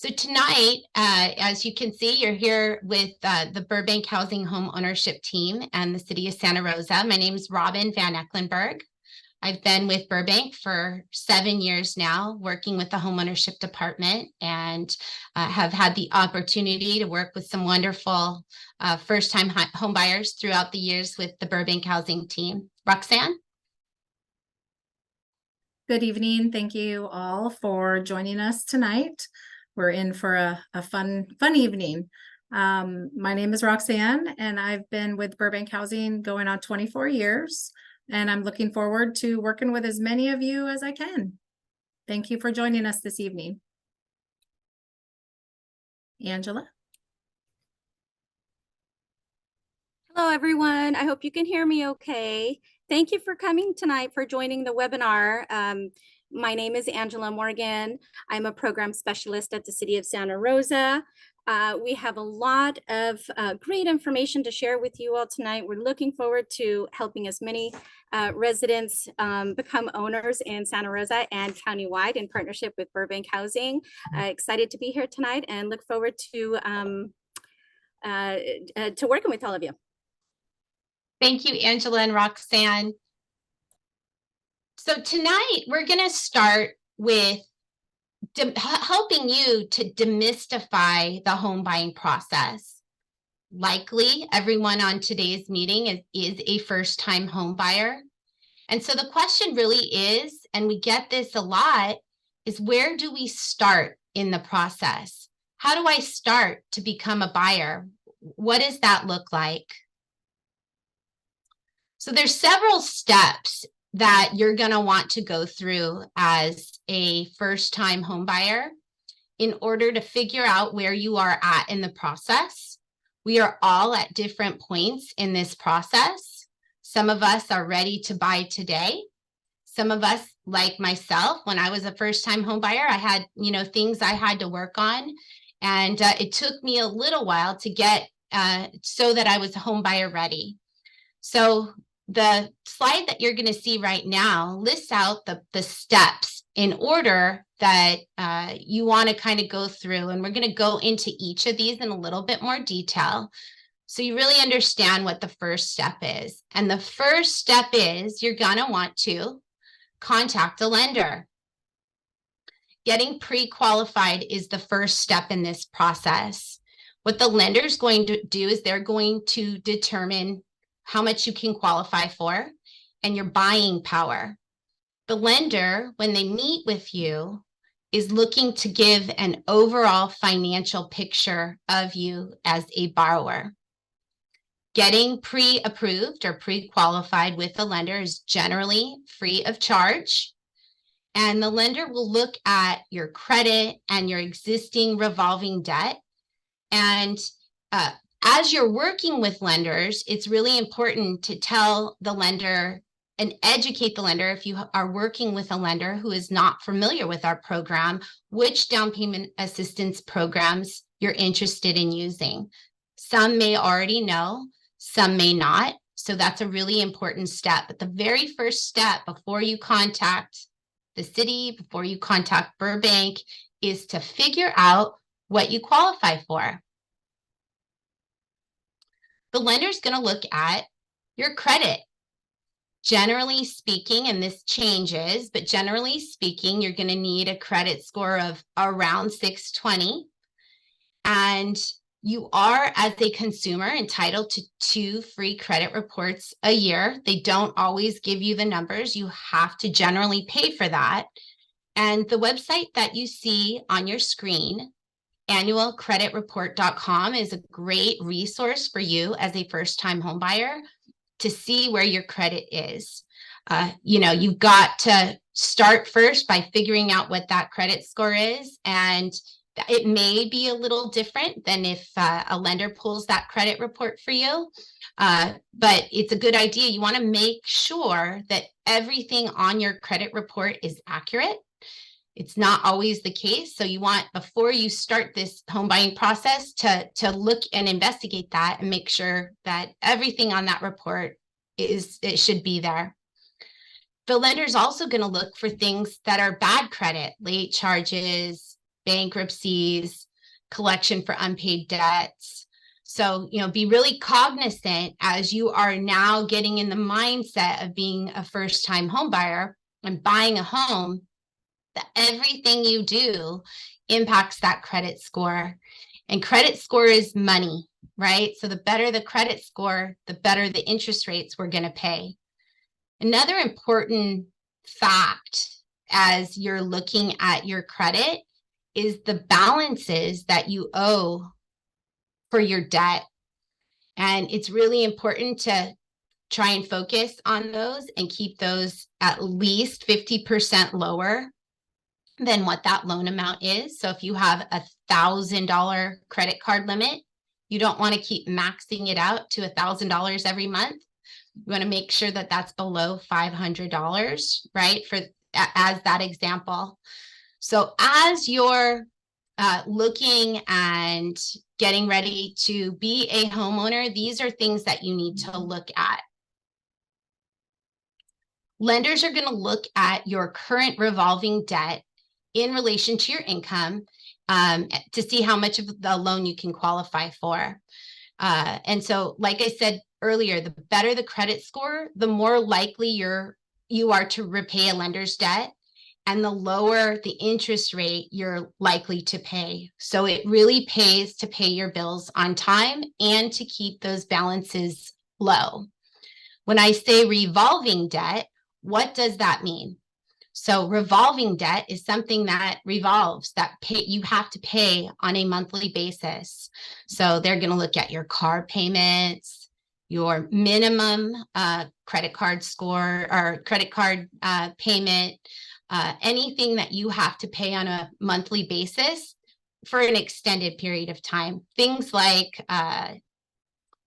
So tonight, as you can see, you're here with the Burbank Housing Home Ownership Team and the City of Santa Rosa. My name is Robin Van Ecklenburg. I've been with Burbank for 7 years now, working with the homeownership department, and have had the opportunity to work with some wonderful first-time home buyers throughout the years with the Burbank Housing Team. Roxanne? Good evening. Thank you all for joining us tonight. We're in for a fun evening. My name is Roxanne, and I've been with Burbank Housing going on 24 years, and I'm looking forward to working with as many of you as I can. Thank you for joining us this evening. Angela? Hello, everyone. I hope you can hear me okay. Thank you for coming tonight, for joining the webinar. My name is Angela Morgan. I'm a program specialist at the City of Santa Rosa. We have a lot of great information to share with you all tonight. We're looking forward to helping as many residents become owners in Santa Rosa and countywide in partnership with Burbank Housing. Excited to be here tonight and look forward to working with all of you. Thank you, Angela and Roxanne. So tonight we're going to start with helping you to demystify the home buying process. Likely everyone on today's meeting is a first-time home buyer. And so the question really is, and we get this a lot, is where do we start in the process? How do I start to become a buyer? What does that look like? So there's several steps that you're going to want to go through as a first-time home buyer in order to figure out where you are at in the process. We are all at different points in this process. Some of us are ready to buy today. Some of us, like myself, when I was a first-time home buyer, I had, things I had to work on. And it took me a little while to get so that I was home buyer ready. So the slide that you're going to see right now lists out the steps in order that you want to kind of go through. And we're going to go into each of these in a little bit more detail so you really understand what the first step is. And the first step is you're going to want to contact a lender. Getting pre-qualified is the first step in this process. What the lender is going to do is they're going to determine how much you can qualify for and your buying power. The lender, when they meet with you, is looking to give an overall financial picture of you as a borrower. Getting pre-approved or pre-qualified with the lender is generally free of charge. And the lender will look at your credit and your existing revolving debt. And as you're working with lenders, it's really important to tell the lender and educate the lender, if you are working with a lender who is not familiar with our program, which down payment assistance programs you're interested in using. Some may already know, some may not. So that's a really important step. But the very first step before you contact the city, before you contact Burbank, is to figure out what you qualify for. The lender's going to look at your credit. Generally speaking, and this changes, but generally speaking, you're going to need a credit score of around 620. And you are, as a consumer, entitled to 2 free credit reports a year. They don't always give you the numbers. You have to generally pay for that. And the website that you see on your screen, annualcreditreport.com, is a great resource for you as a first-time home buyer to see where your credit is. You've got to start first by figuring out what that credit score is. And it may be a little different than if a lender pulls that credit report for you. But it's a good idea. You want to make sure that everything on your credit report is accurate. It's not always the case. So you want, before you start this home buying process, to look and investigate that and make sure that everything on that report it should be there. The lender's also going to look for things that are bad credit, late charges, bankruptcies, collection for unpaid debts. So, be really cognizant as you are now getting in the mindset of being a first-time home buyer and buying a home, that everything you do impacts that credit score. And credit score is money, right? So the better the credit score, the better the interest rates we're going to pay. Another important fact as you're looking at your credit is the balances that you owe for your debt. And it's really important to try and focus on those and keep those at least 50% lower than what that loan amount is. So if you have $1,000 credit card limit, you don't want to keep maxing it out to $1,000 every month. You want to make sure that that's below $500, right? As that example. So as you're looking and getting ready to be a homeowner, these are things that you need to look at. Lenders are going to look at your current revolving debt in relation to your income to see how much of the loan you can qualify for. And so, like I said earlier, the better the credit score, the more likely you are to repay a lender's debt, and the lower the interest rate you're likely to pay. So it really pays to pay your bills on time and to keep those balances low. When I say revolving debt, what does that mean? So revolving debt is something that revolves, that you have to pay on a monthly basis. So they're going to look at your car payments, your minimum credit card score or credit card payment, anything that you have to pay on a monthly basis for an extended period of time. Things like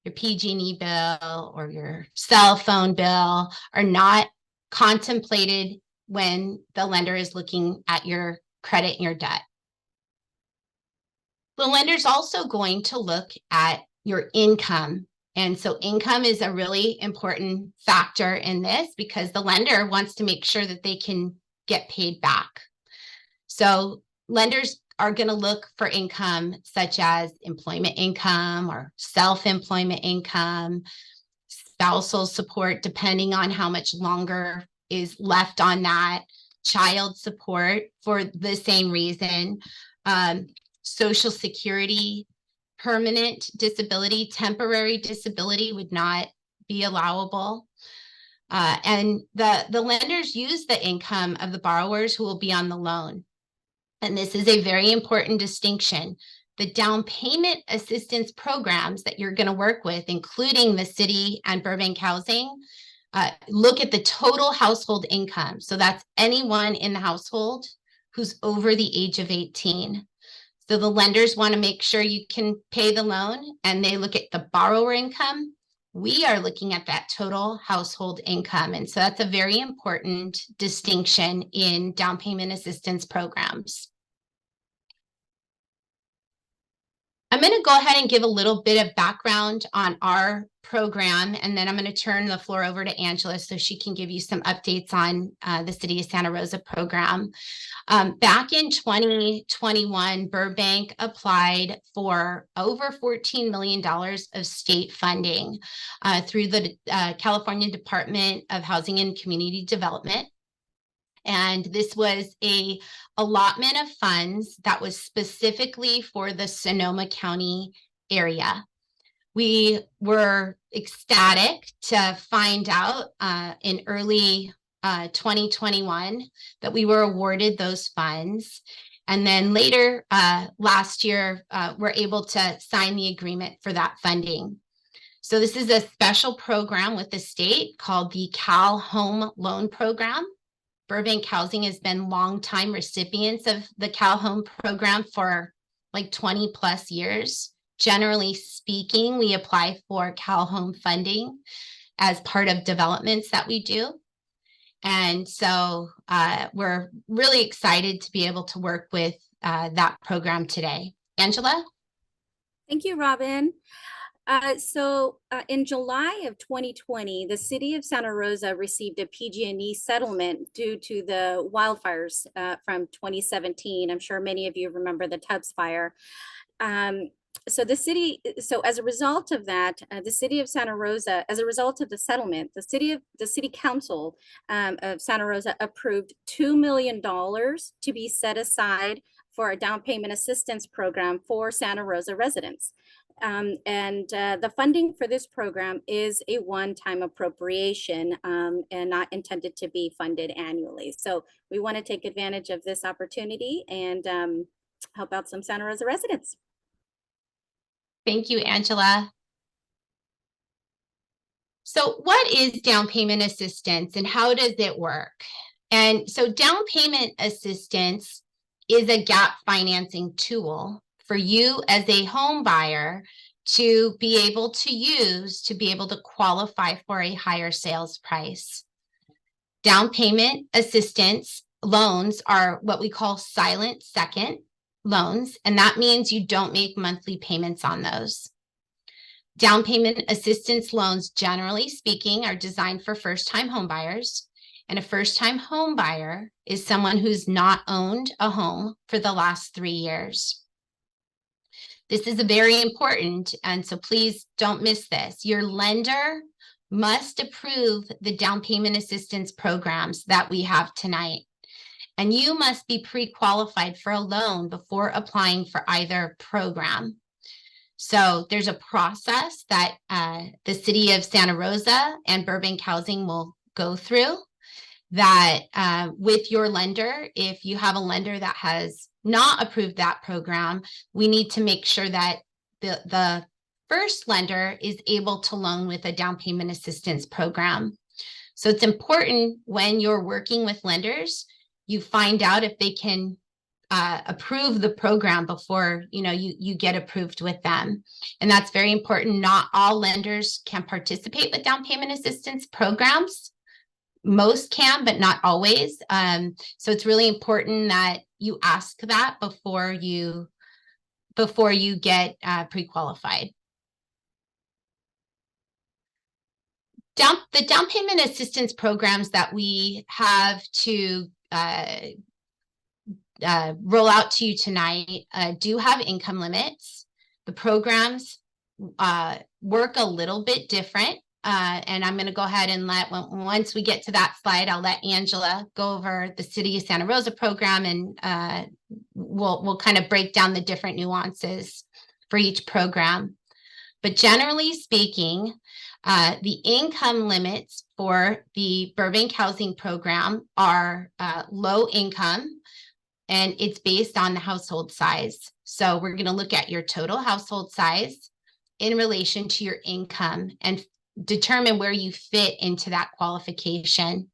your PG&E bill or your cell phone bill are not contemplated when the lender is looking at your credit and your debt. The lender's also going to look at your income. And so income is a really important factor in this because the lender wants to make sure that they can get paid back. So lenders are going to look for income such as employment income or self-employment income, spousal support, depending on how much longer is left on that, child support for the same reason, Social Security, permanent disability, temporary disability would not be allowable. And the lenders use the income of the borrowers who will be on the loan. And this is a very important distinction. The down payment assistance programs that you're going to work with, including the city and Burbank Housing, look at the total household income. So that's anyone in the household who's over the age of 18. So the lenders want to make sure you can pay the loan, and they look at the borrower income. We are looking at that total household income. And so that's a very important distinction in down payment assistance programs. I'm going to go ahead and give a little bit of background on our program, and then I'm going to turn the floor over to Angela so she can give you some updates on the City of Santa Rosa program. Back in 2021, Burbank applied for over $14 million of state funding through the California Department of Housing and Community Development. And this was a allotment of funds that was specifically for the Sonoma County area. We were ecstatic to find out in early 2021 that we were awarded those funds. And then later last year, we're able to sign the agreement for that funding. So this is a special program with the state called the Cal Home Loan Program. Burbank Housing has been longtime recipients of the Cal Home program for like 20 plus years. Generally speaking, we apply for Cal Home funding as part of developments that we do. And so we're really excited to be able to work with that program today. Angela? Thank you, Robin. In July of 2020, the city of Santa Rosa received a PG&E settlement due to the wildfires from 2017. I'm sure many of you remember the Tubbs fire. So as a result of that, the city of Santa Rosa, as a result of the settlement, the city council of Santa Rosa approved $2 million to be set aside for a down payment assistance program for Santa Rosa residents. The funding for this program is a one-time appropriation and not intended to be funded annually. So we want to take advantage of this opportunity and help out some Santa Rosa residents. Thank you, Angela. So what is down payment assistance and how does it work? And so down payment assistance is a gap financing tool for you as a home buyer to be able to use to be able to qualify for a higher sales price. Down payment assistance loans are what we call silent second loans, and that means you don't make monthly payments on those. Down payment assistance loans, generally speaking, are designed for first-time home buyers, and a first-time home buyer is someone who's not owned a home for the last 3 years. This is very important, and so please don't miss this. Your lender must approve the down payment assistance programs that we have tonight. And you must be pre-qualified for a loan before applying for either program. So there's a process that the city of Santa Rosa and Burbank Housing will go through that with your lender. If you have a lender that has not approved that program, we need to make sure that the first lender is able to loan with a down payment assistance program. So it's important when you're working with lenders, you find out if they can approve the program before you get approved with them. And that's very important. Not all lenders can participate with down payment assistance programs. Most can, but not always. So it's really important that you ask that before you get pre-qualified. The down payment assistance programs that we have to roll out to you tonight do have income limits. The programs work a little bit different. And I'm going to go ahead and once we get to that slide, I'll let Angela go over the City of Santa Rosa program, and we'll kind of break down the different nuances for each program. But generally speaking, the income limits for the Burbank Housing Program are low income, and it's based on the household size. So we're going to look at your total household size in relation to your income and determine where you fit into that qualification.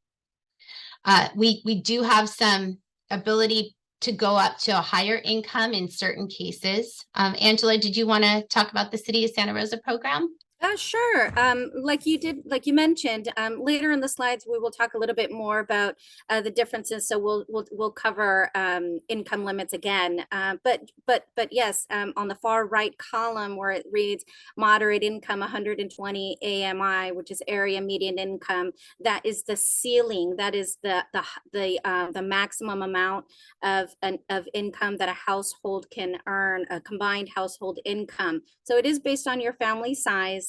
We do have some ability to go up to a higher income in certain cases. Angela, did you want to talk about the City of Santa Rosa program? Sure. Like you mentioned, later in the slides, we will talk a little bit more about the differences. So we'll cover income limits again. But yes, on the far right column where it reads moderate income 120 AMI, which is area median income, that is the ceiling. That is the maximum amount of income that a household can earn, a combined household income. So it is based on your family size.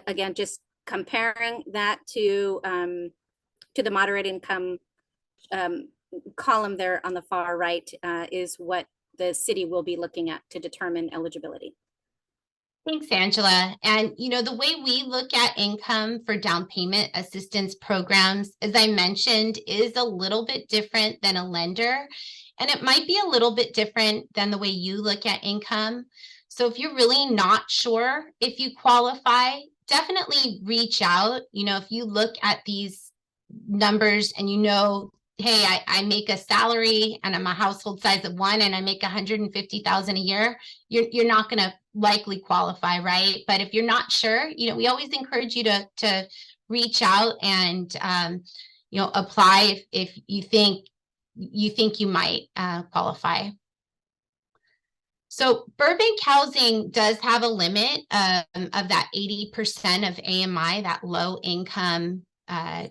Again, just comparing that to the moderate income column there on the far right is what the city will be looking at to determine eligibility. Thanks, Angela. And the way we look at income for down payment assistance programs, as I mentioned, is a little bit different than a lender. And it might be a little bit different than the way you look at income. So if you're really not sure if you qualify, definitely reach out. If you look at these numbers and hey, I make a salary and I'm a household size of 1 and I make $150,000 a year, you're not going to likely qualify, right? But if you're not sure, we always encourage you to reach out and apply if you think you might qualify. So Burbank Housing does have a limit of that 80% of AMI, that low income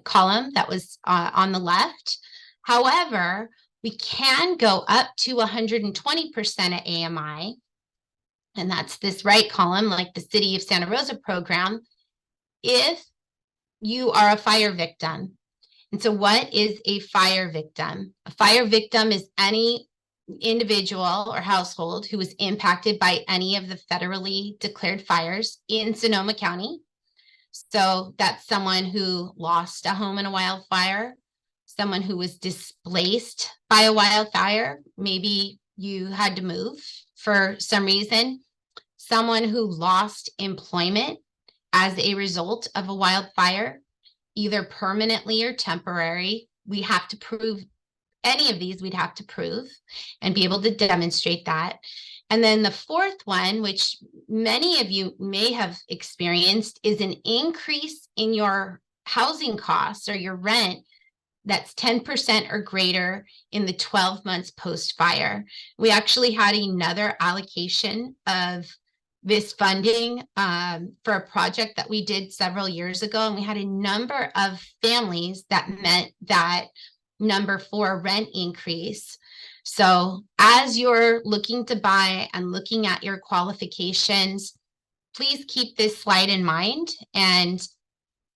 column that was on the left. However, we can go up to 120% of AMI, and that's this right column, like the City of Santa Rosa program, if you are a fire victim. And so what is a fire victim? A fire victim is any individual or household who was impacted by any of the federally declared fires in Sonoma County. So that's someone who lost a home in a wildfire, someone who was displaced by a wildfire. Maybe you had to move for some reason, someone who lost employment as a result of a wildfire, either permanently or temporary. We have to prove any of these, we'd have to prove and be able to demonstrate that. And then the fourth one, which many of you may have experienced, is an increase in your housing costs or your rent that's 10% or greater in the 12 months post-fire. We actually had another allocation of this funding for a project that we did several years ago, and we had a number of families that met that number for rent increase. So as you're looking to buy and looking at your qualifications, please keep this slide in mind, and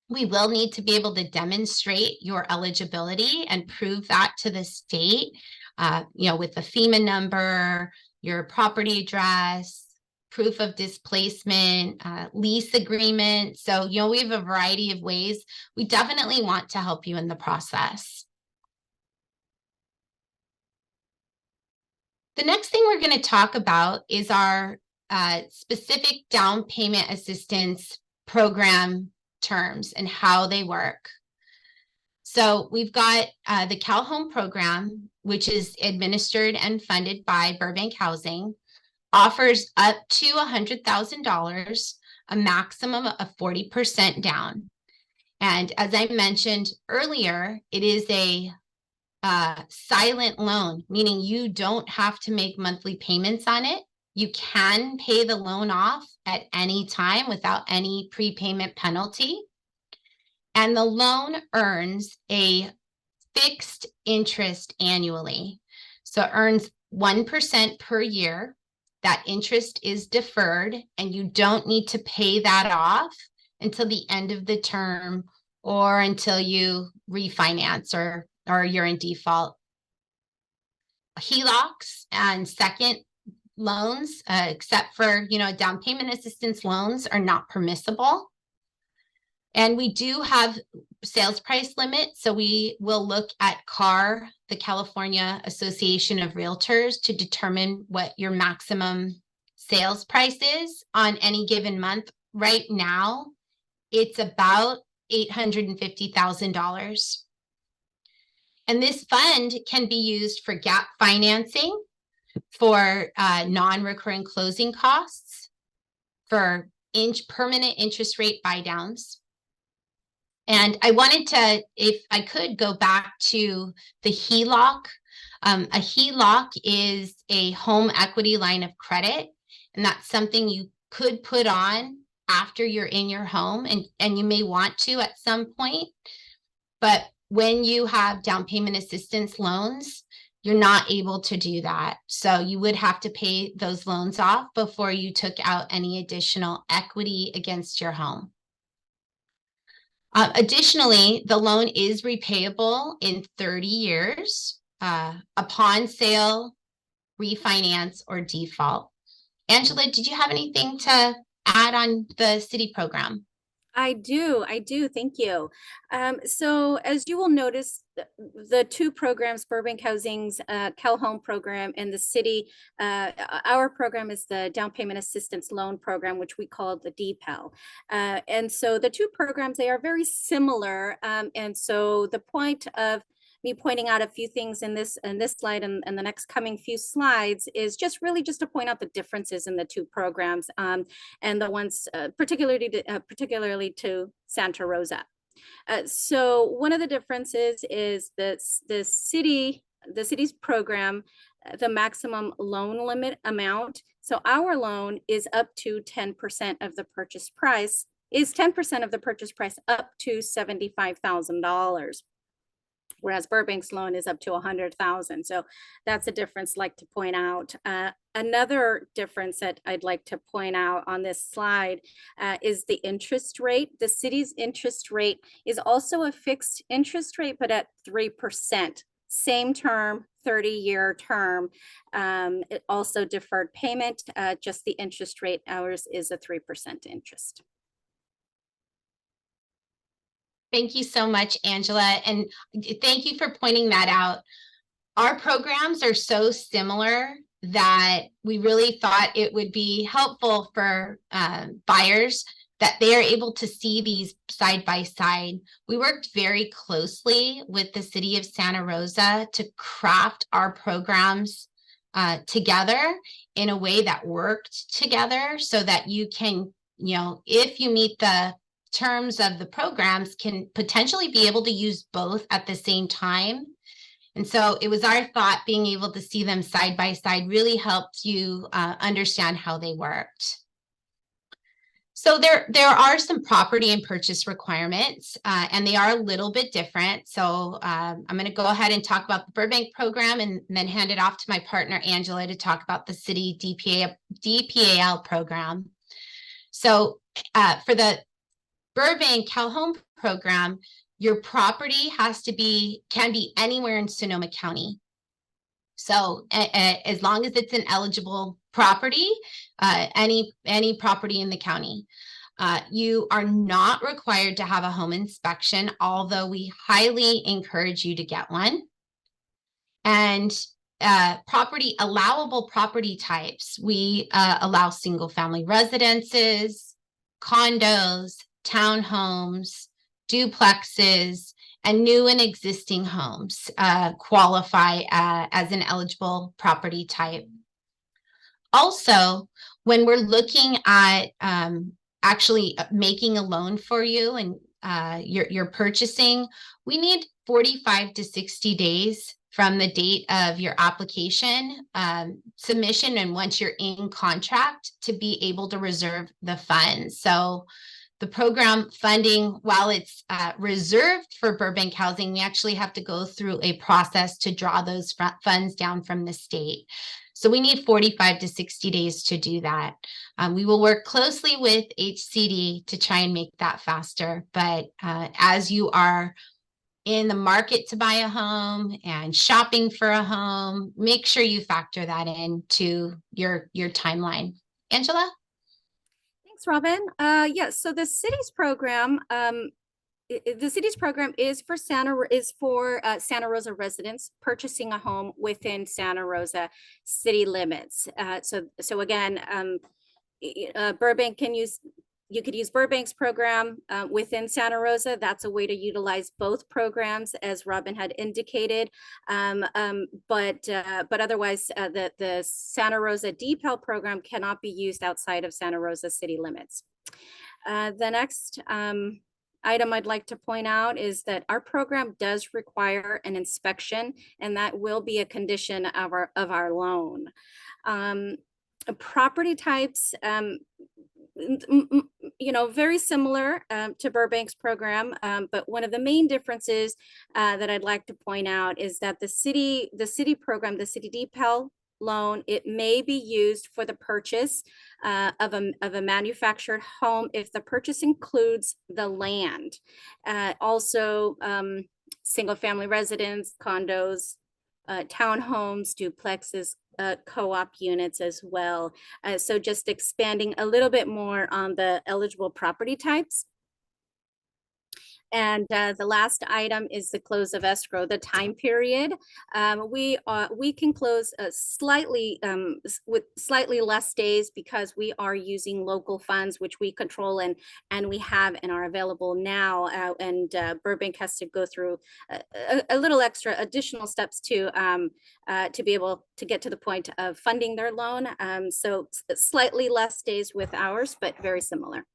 we will need to be able to demonstrate your eligibility and prove that to the state, with the FEMA number, your property address, proof of displacement, lease agreement. So, we have a variety of ways. We definitely want to help you in the process. The next thing we're going to talk about is our specific down payment assistance program terms and how they work. So we've got the Cal Home program, which is administered and funded by Burbank Housing, offers up to $100,000, a maximum of 40% down. And as I mentioned earlier, it is a silent loan, meaning you don't have to make monthly payments on it. You can pay the loan off at any time without any prepayment penalty. And the loan earns a fixed interest annually. So it earns 1% per year. That interest is deferred, and you don't need to pay that off until the end of the term or until you refinance or you're in default. HELOCs and second loans, except for, down payment assistance loans, are not permissible. And we do have sales price limits. So we will look at CAR, the California Association of Realtors, to determine what your maximum sales price is on any given month. Right now, it's about $850,000. And this fund can be used for gap financing, for non-recurring closing costs, for permanent interest rate buy downs. And I wanted to, if I could, go back to the HELOC. A HELOC is a home equity line of credit, and that's something you could put on after you're in your home, and you may want to at some point. But when you have down payment assistance loans, you're not able to do that. So you would have to pay those loans off before you took out any additional equity against your home. Additionally, the loan is repayable in 30 years upon sale, refinance, or default. Angela, did you have anything to add on the city program? I do. Thank you. So as you will notice, the two programs, Burbank Housing's Cal Home program and the city, our program is the Down Payment Assistance Loan Program, which we call the DPAL. And so the two programs, they are very similar. And so the point of me pointing out a few things in this slide and the next coming few slides is just to point out the differences in the two programs and the ones particularly to Santa Rosa. So one of the differences is the city the city's program, the maximum loan limit amount. So our loan is up to 10% of the purchase price, is 10% of the purchase price up to $75,000. Whereas Burbank's loan is up to 100,000. So that's a difference I'd like to point out. Another difference that I'd like to point out on this slide is the interest rate. The city's interest rate is also a fixed interest rate, but at 3%. Same term, 30-year term. It also deferred payment, just the interest rate, ours is a 3% interest. Thank you so much, Angela. And thank you for pointing that out. Our programs are so similar that we really thought it would be helpful for buyers that they are able to see these side by side. We worked very closely with the city of Santa Rosa to craft our programs together in a way that worked together so that you can, if you meet the terms of the programs, can potentially be able to use both at the same time. And so it was our thought being able to see them side by side really helped you understand how they worked. So there are some property and purchase requirements, and they are a little bit different. So I'm going to go ahead and talk about the Burbank program and then hand it off to my partner, Angela, to talk about the city DPAL program. So for the Burbank Cal Home program, your property can be anywhere in Sonoma County. So as long as it's an eligible property, any property in the county, you are not required to have a home inspection, although we highly encourage you to get one. And allowable property types, we allow single family residences, condos, townhomes, duplexes, and new and existing homes qualify as an eligible property type. Also, when we're looking at actually making a loan for you and you're purchasing, we need 45 to 60 days from the date of your application submission and once you're in contract to be able to reserve the funds. So the program funding, while it's reserved for Burbank housing, we actually have to go through a process to draw those funds down from the state. So we need 45 to 60 days to do that. We will work closely with HCD to try and make that faster. But as you are in the market to buy a home and shopping for a home, make sure you factor that into your timeline. Angela? Thanks, Robin. Yes, so the city's program, is for Santa Rosa residents purchasing a home within Santa Rosa city limits. So again, Burbank you could use Burbank's program within Santa Rosa. That's a way to utilize both programs, as Robin had indicated. But otherwise, the Santa Rosa DPAL program cannot be used outside of Santa Rosa city limits. The next item I'd like to point out is that our program does require an inspection, and that will be a condition of our loan. Property types, very similar to Burbank's program, but one of the main differences that I'd like to point out is that the city program, the city DPAL loan, it may be used for the purchase of a manufactured home if the purchase includes the land. Also, single family residence, condos, townhomes, duplexes, co-op units as well. So just expanding a little bit more on the eligible property types. And the last item is the close of escrow, the time period. We can close slightly with slightly less days because we are using local funds, which we control and we have and are available now. And Burbank has to go through a little extra additional steps to be able to get to the point of funding their loan. So slightly less days with ours, but very similar.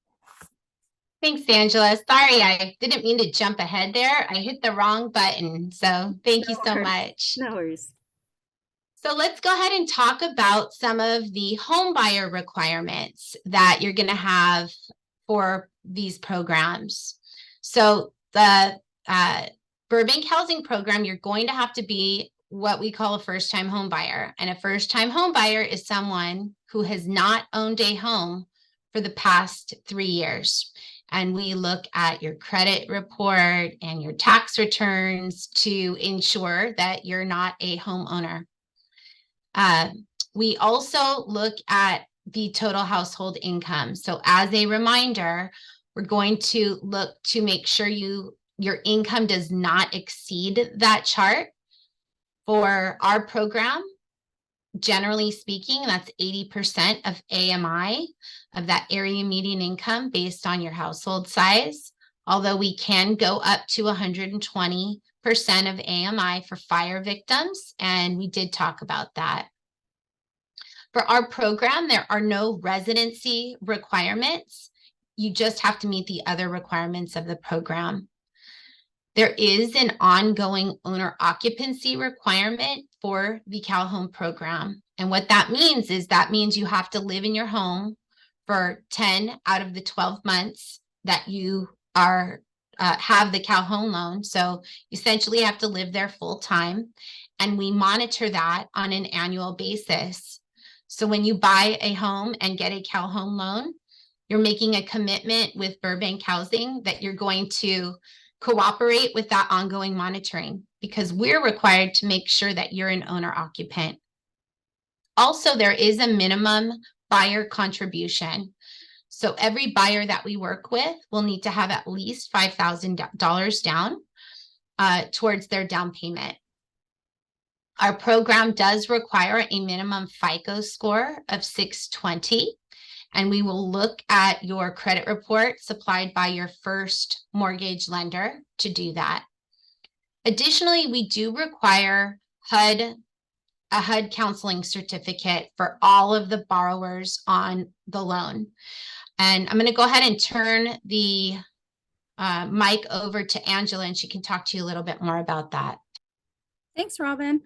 Thanks, Angela. Sorry, I didn't mean to jump ahead there. I hit the wrong button. So thank you so worries. much. No worries. So let's go ahead and talk about some of the home buyer requirements that you're going to have for these programs. So the Burbank Housing Program, you're going to have to be what we call a first-time home buyer. And a first-time home buyer is someone who has not owned a home for the past 3 years. And we look at your credit report and your tax returns to ensure that you're not a homeowner. We also look at the total household income. So as a reminder, we're going to look to make sure your income does not exceed that chart. For our program, generally speaking, that's 80% of AMI, of that area median income based on your household size. Although we can go up to 120% of AMI for fire victims, and we did talk about that. For our program, there are no residency requirements. You just have to meet the other requirements of the program. There is an ongoing owner occupancy requirement for the Cal Home program. And what that means is you have to live in your home for 10 out of the 12 months that you are have the Cal Home loan. So you essentially have to live there full time. And we monitor that on an annual basis. So when you buy a home and get a Cal Home loan, you're making a commitment with Burbank Housing that you're going to cooperate with that ongoing monitoring, because we're required to make sure that you're an owner occupant. Also, there is a minimum buyer contribution. So every buyer that we work with will need to have at least $5,000 down towards their down payment. Our program does require a minimum FICO score of 620. And we will look at your credit report supplied by your first mortgage lender to do that. Additionally, we do require a HUD counseling certificate for all of the borrowers on the loan. And I'm going to go ahead and turn the mic over to Angela, and she can talk to you a little bit more about that. Thanks, Robin.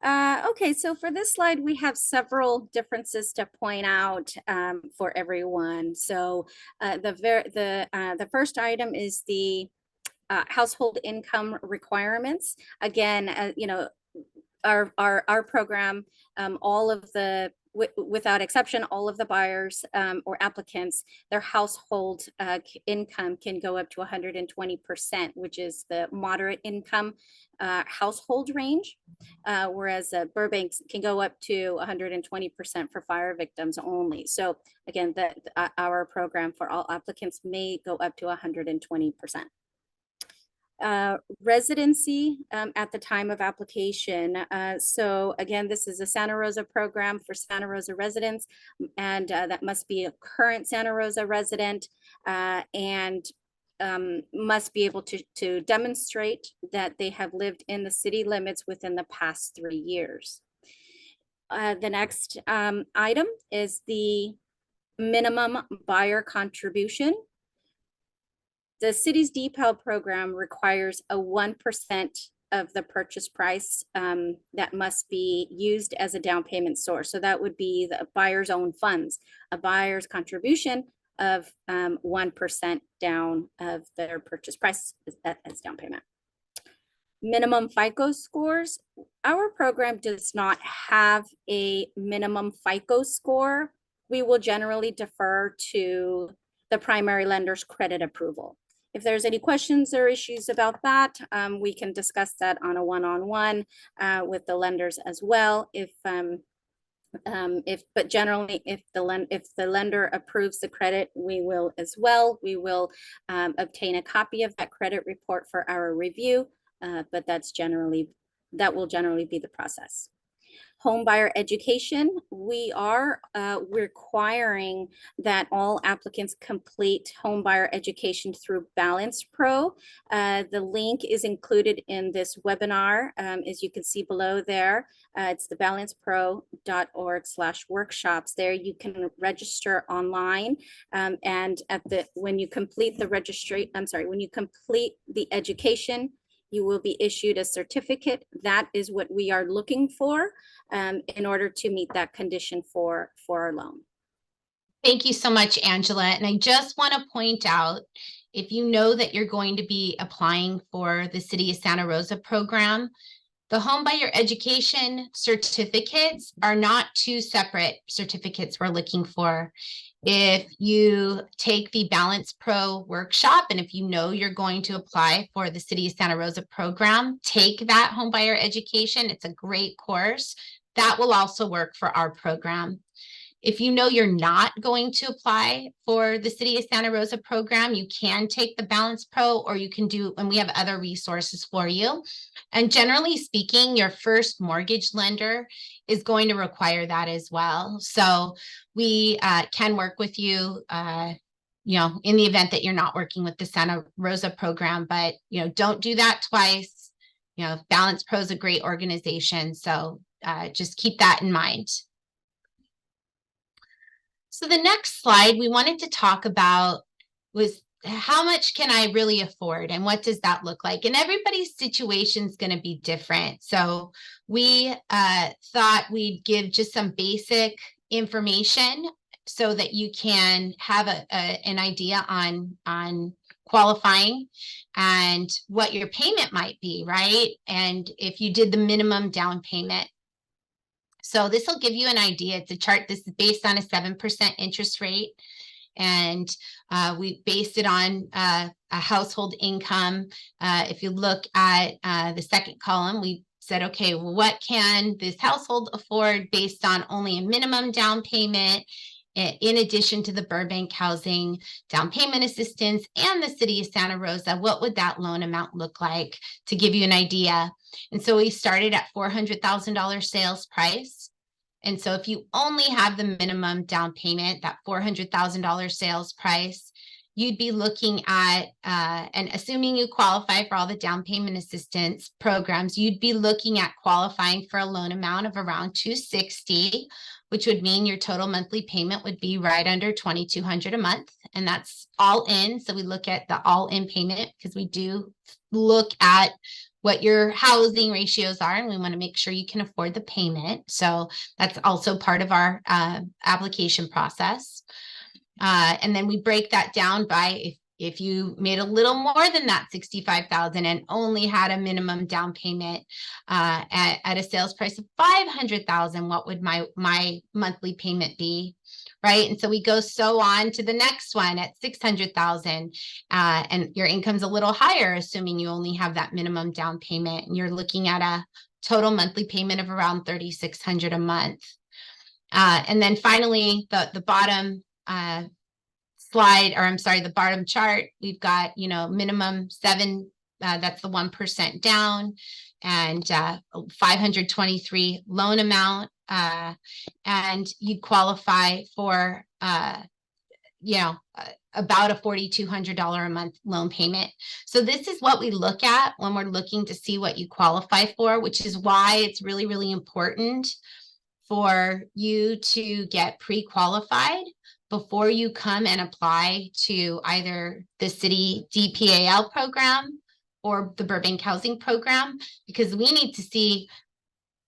Okay, so for this slide, we have several differences to point out for everyone. So the first item is the household income requirements. Again, you know, our program, all of the without exception, all of the buyers or applicants, their household income can go up to 120%, which is the moderate income household range, whereas Burbank can go up to 120% for fire victims only. So again, our program for all applicants may go up to 120%. Residency at the time of application. So again, this is a Santa Rosa program for Santa Rosa residents, and that must be a current Santa Rosa resident and must be able to demonstrate that they have lived in the city limits within the past 3 years. The next item is the minimum buyer contribution. The city's DPEL program requires a 1% of the purchase price that must be used as a down payment source. So that would be the buyer's own funds, a buyer's contribution of 1% down of their purchase price as down payment. Minimum FICO scores. Our program does not have a minimum FICO score. We will generally defer to the primary lender's credit approval. If there's any questions or issues about that, we can discuss that on a one-on-one with the lenders as well. But generally, if the lender approves the credit, we will as well. We will obtain a copy of that credit report for our review, but that will generally be the process. Homebuyer education, we are requiring that all applicants complete homebuyer education through Balance Pro. The link is included in this webinar, as you can see below there. It's the balancepro.org/workshops. There you can register online, and when you complete the when you complete the education, you will be issued a certificate. That is what we are looking for in order to meet that condition for our loan. Thank you so much, Angela. And I just want to point out, if you know that you're going to be applying for the City of Santa Rosa program, the homebuyer education certificates are not two separate certificates we're looking for. If you take the Balance Pro workshop, and if you know you're going to apply for the City of Santa Rosa program, take that homebuyer education. It's a great course. That will also work for our program. If you know you're not going to apply for the City of Santa Rosa program, you can take the Balance Pro, or you can do, and we have other resources for you. And generally speaking, your first mortgage lender is going to require that as well. So we can work with you, in the event that you're not working with the Santa Rosa program, but, don't do that twice. Balance Pro is a great organization. So just keep that in mind. So the next slide we wanted to talk about was, how much can I really afford, and what does that look like? And everybody's situation is going to be different. So we thought we'd give just some basic information so that you can have an idea on qualifying and what your payment might be, right? And if you did the minimum down payment. So this will give you an idea. It's a chart. This is based on a 7% interest rate. And we based it on a household income. If you look at the second column, we said, okay, well, what can this household afford based on only a minimum down payment, in addition to the Burbank Housing Down Payment Assistance and the City of Santa Rosa? What would that loan amount look like, to give you an idea? And so we started at $400,000 sales price. And so if you only have the minimum down payment, that $400,000 sales price, you'd be looking at, and assuming you qualify for all the down payment assistance programs, you'd be looking at qualifying for a loan amount of around $260,000, which would mean your total monthly payment would be right under $2,200 a month. And that's all in. So we look at the all in payment, because we do look at what your housing ratios are, and we want to make sure you can afford the payment. So that's also part of our application process. And then we break that down by, if you made a little more than that $65,000 and only had a minimum down payment at a sales price of $500,000, what would my monthly payment be? Right. And so we go on to the next one at $600,000, and your income's a little higher, assuming you only have that minimum down payment, and you're looking at a total monthly payment of around $3,600 a month. And then finally, the bottom the bottom chart, we've got, minimum 7, that's the 1% down, and 523 loan amount, and you qualify for about a $4,200 a month loan payment. So this is what we look at when we're looking to see what you qualify for, which is why it's really, really important for you to get pre-qualified before you come and apply to either the city DPAL program or the Burbank Housing Program, because we need to see,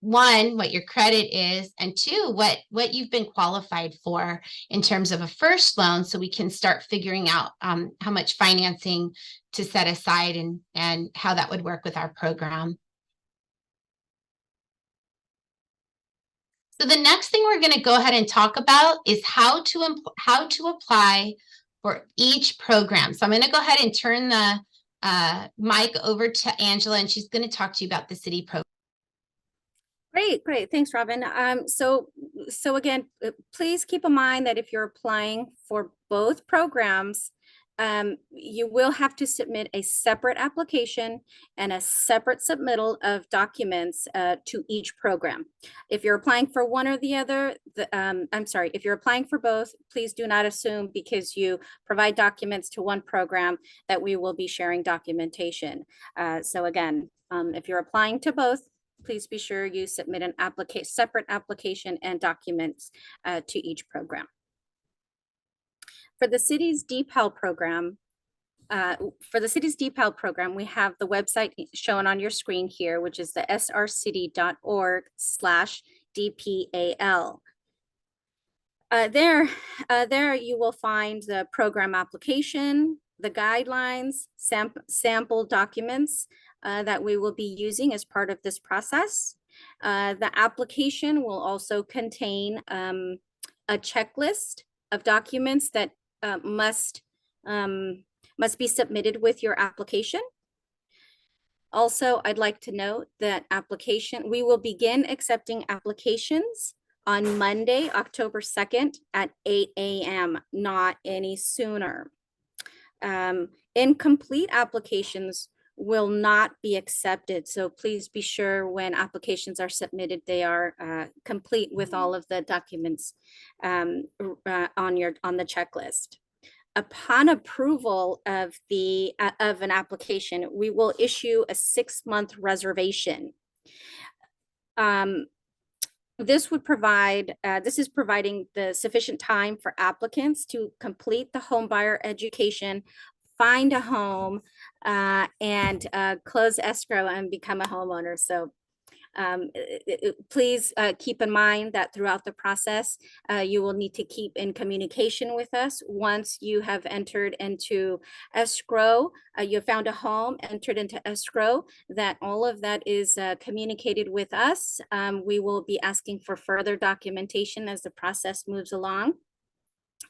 one, what your credit is, and two, what you've been qualified for in terms of a first loan, so we can start figuring out how much financing to set aside and how that would work with our program. So the next thing we're going to go ahead and talk about is how to apply for each program. So I'm going to go ahead and turn the mic over to Angela, and she's going to talk to you about the city program. Great. Thanks, Robin. So again, please keep in mind that if you're applying for both programs, you will have to submit a separate application and a separate submittal of documents to each program. If you're applying for one or the other, I'm sorry, if you're applying for both, please do not assume because you provide documents to one program that we will be sharing documentation. So again, if you're applying to both, please be sure you submit an separate application and documents to each program. For the city's DPAL program, we have the website shown on your screen here, which is the srcity.org/DPAL. There you will find the program application, the guidelines, sample documents that we will be using as part of this process. The application will also contain a checklist of documents that must be submitted with your application. Also, I'd like to note that we will begin accepting applications on Monday, October 2nd at 8 a.m., not any sooner. Incomplete applications will not be accepted. So please be sure when applications are submitted, they are complete with all of the documents on the checklist. Upon approval of an application, we will issue a 6-month reservation. This is providing the sufficient time for applicants to complete the home buyer education, find a home, and close escrow and become a homeowner. So please keep in mind that throughout the process, you will need to keep in communication with us. Once you have entered into escrow, you found a home, entered into escrow, that all of that is communicated with us. We will be asking for further documentation as the process moves along.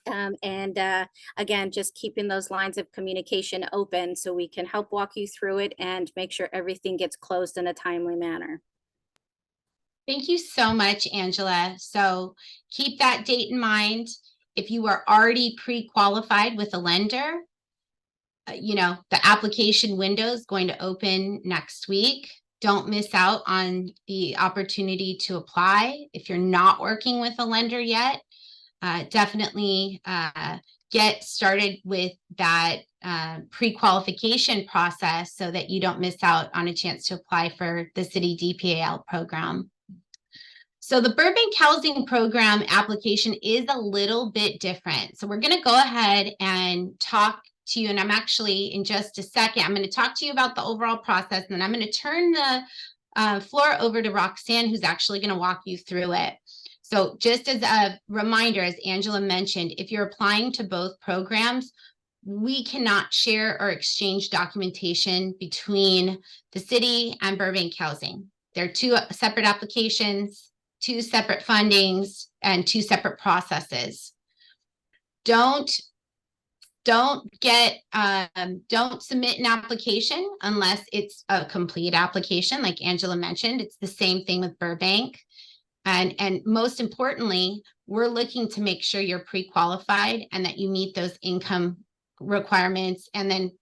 Again, just keeping those lines of communication open so we can help walk you through it and make sure everything gets closed in a timely manner. Thank you so much, Angela. So keep that date in mind. If you are already pre-qualified with a lender, the application window is going to open next week. Don't miss out on the opportunity to apply. If you're not working with a lender yet, definitely get started with that pre-qualification process so that you don't miss out on a chance to apply for the city DPAL program. So the Burbank Housing Program application is a little bit different. So we're going to go ahead and talk to you, and I'm actually in just a second, I'm going to talk to you about the overall process, and then I'm going to turn the floor over to Roxanne, who's actually going to walk you through it. So just as a reminder, as Angela mentioned, if you're applying to both programs, we cannot share or exchange documentation between the city and Burbank Housing. They're two separate applications, 2 separate fundings, and 2 separate processes. Don't submit an application unless it's a complete application. Like Angela mentioned, it's the same thing with Burbank. And most importantly, we're looking to make sure you're pre-qualified and that you meet those income requirements. And then,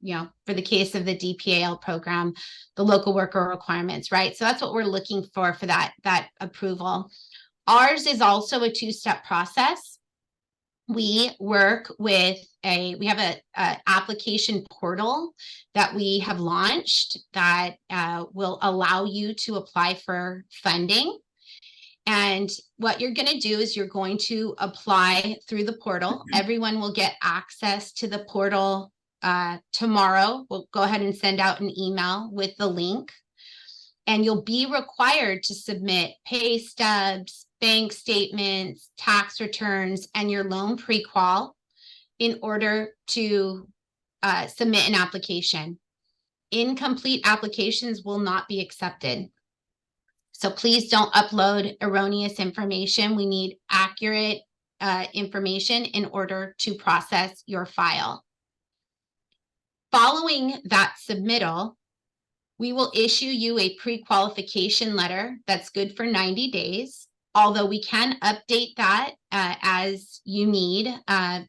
for the case of the DPAL program, the local worker requirements, right? So that's what we're looking for that approval. Ours is also a 2-step process. We work with we have a application portal that we have launched that will allow you to apply for funding. And what you're going to do is you're going to apply through the portal. Everyone will get access to the portal tomorrow. We'll go ahead and send out an email with the link. And you'll be required to submit pay stubs, bank statements, tax returns, and your loan pre-qual in order to submit an application. Incomplete applications will not be accepted. So please don't upload erroneous information. We need accurate information in order to process your file. Following that submittal, we will issue you a pre-qualification letter that's good for 90 days, although we can update that as you need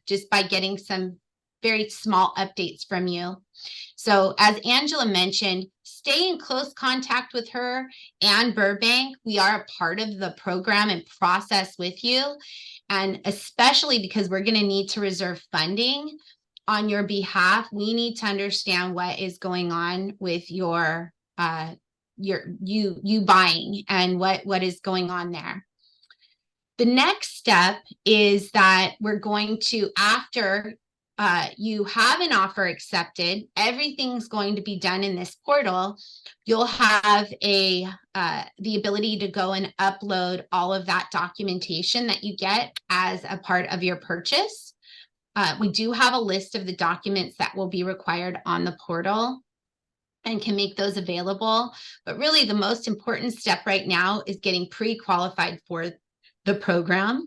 just by getting some very small updates from you. So as Angela mentioned, stay in close contact with her and Burbank. We are a part of the program and process with you. And especially because we're going to need to reserve funding on your behalf, we need to understand what is going on with your buying and what is going on there. The next step is that we're going to, after you have an offer accepted, everything's going to be done in this portal. You'll have the ability to go and upload all of that documentation that you get as a part of your purchase. We do have a list of the documents that will be required on the portal and can make those available. But really the most important step right now is getting pre-qualified for the program.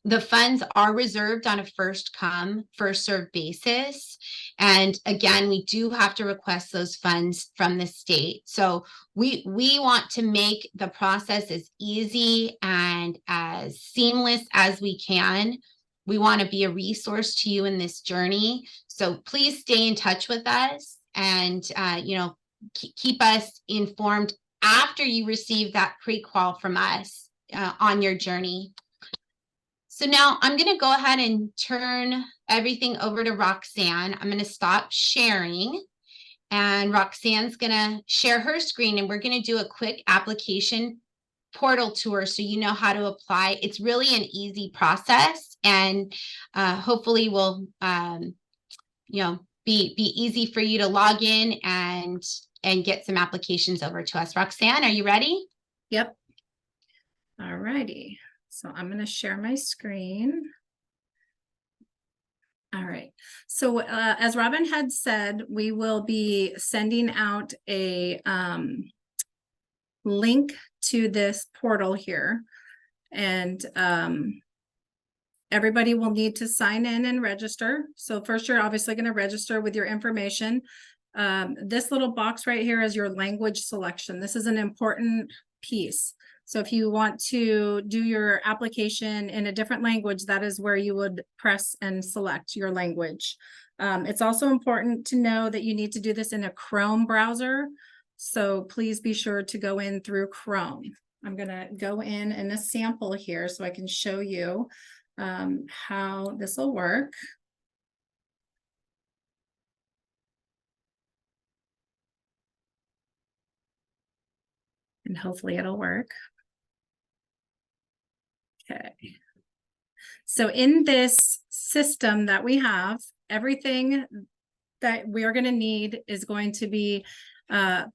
The funds are reserved on a first come, first served basis. And again, we do have to request those funds from the state. So we want to make the process as easy and as seamless as we can. We want to be a resource to you in this journey. So please stay in touch with us and, keep us informed after you receive that pre-qual from us on your journey. So now I'm going to go ahead and turn everything over to Roxanne. I'm going to stop sharing and Roxanne's going to share her screen and we're going to do a quick application portal tour so you know how to apply. It's really an easy process and hopefully will be easy for you to log in and get some applications over to us. Roxanne, are you ready? Yep. All righty. So I'm going to share my screen. All right. So as Robin had said, we will be sending out a link to this portal here. And everybody will need to sign in and register. So first, you're obviously going to register with your information. This little box right here is your language selection. This is an important piece. So if you want to do your application in a different language, that is where you would press and select your language. It's also important to know that you need to do this in a Chrome browser. So please be sure to go in through Chrome. I'm going to go in a sample here so I can show you how this will work. And hopefully it'll work. Okay. So in this system that we have, everything that we are going to need is going to be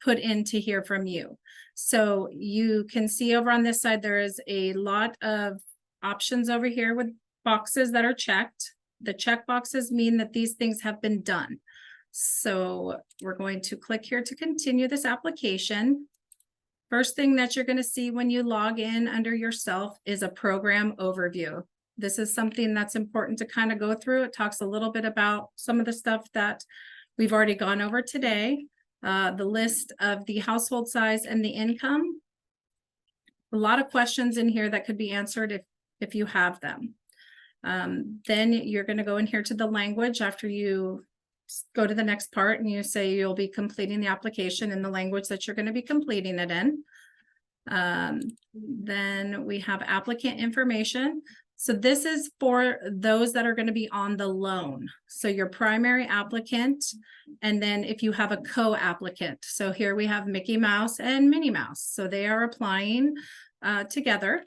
put into here from you. So you can see over on this side, there is a lot of options over here with boxes that are checked. The check boxes mean that these things have been done. So we're going to click here to continue this application. First thing that you're going to see when you log in under yourself is a program overview. This is something that's important to kind of go through. It talks a little bit about some of the stuff that we've already gone over today. The list of the household size and the income. A lot of questions in here that could be answered if you have them. Then you're going to go in here to the language after you go to the next part and you say you'll be completing the application in the language that you're going to be completing it in. Then we have applicant information. So this is for those that are going to be on the loan. So your primary applicant, and then if you have a co-applicant. So here we have Mickey Mouse and Minnie Mouse. So they are applying together,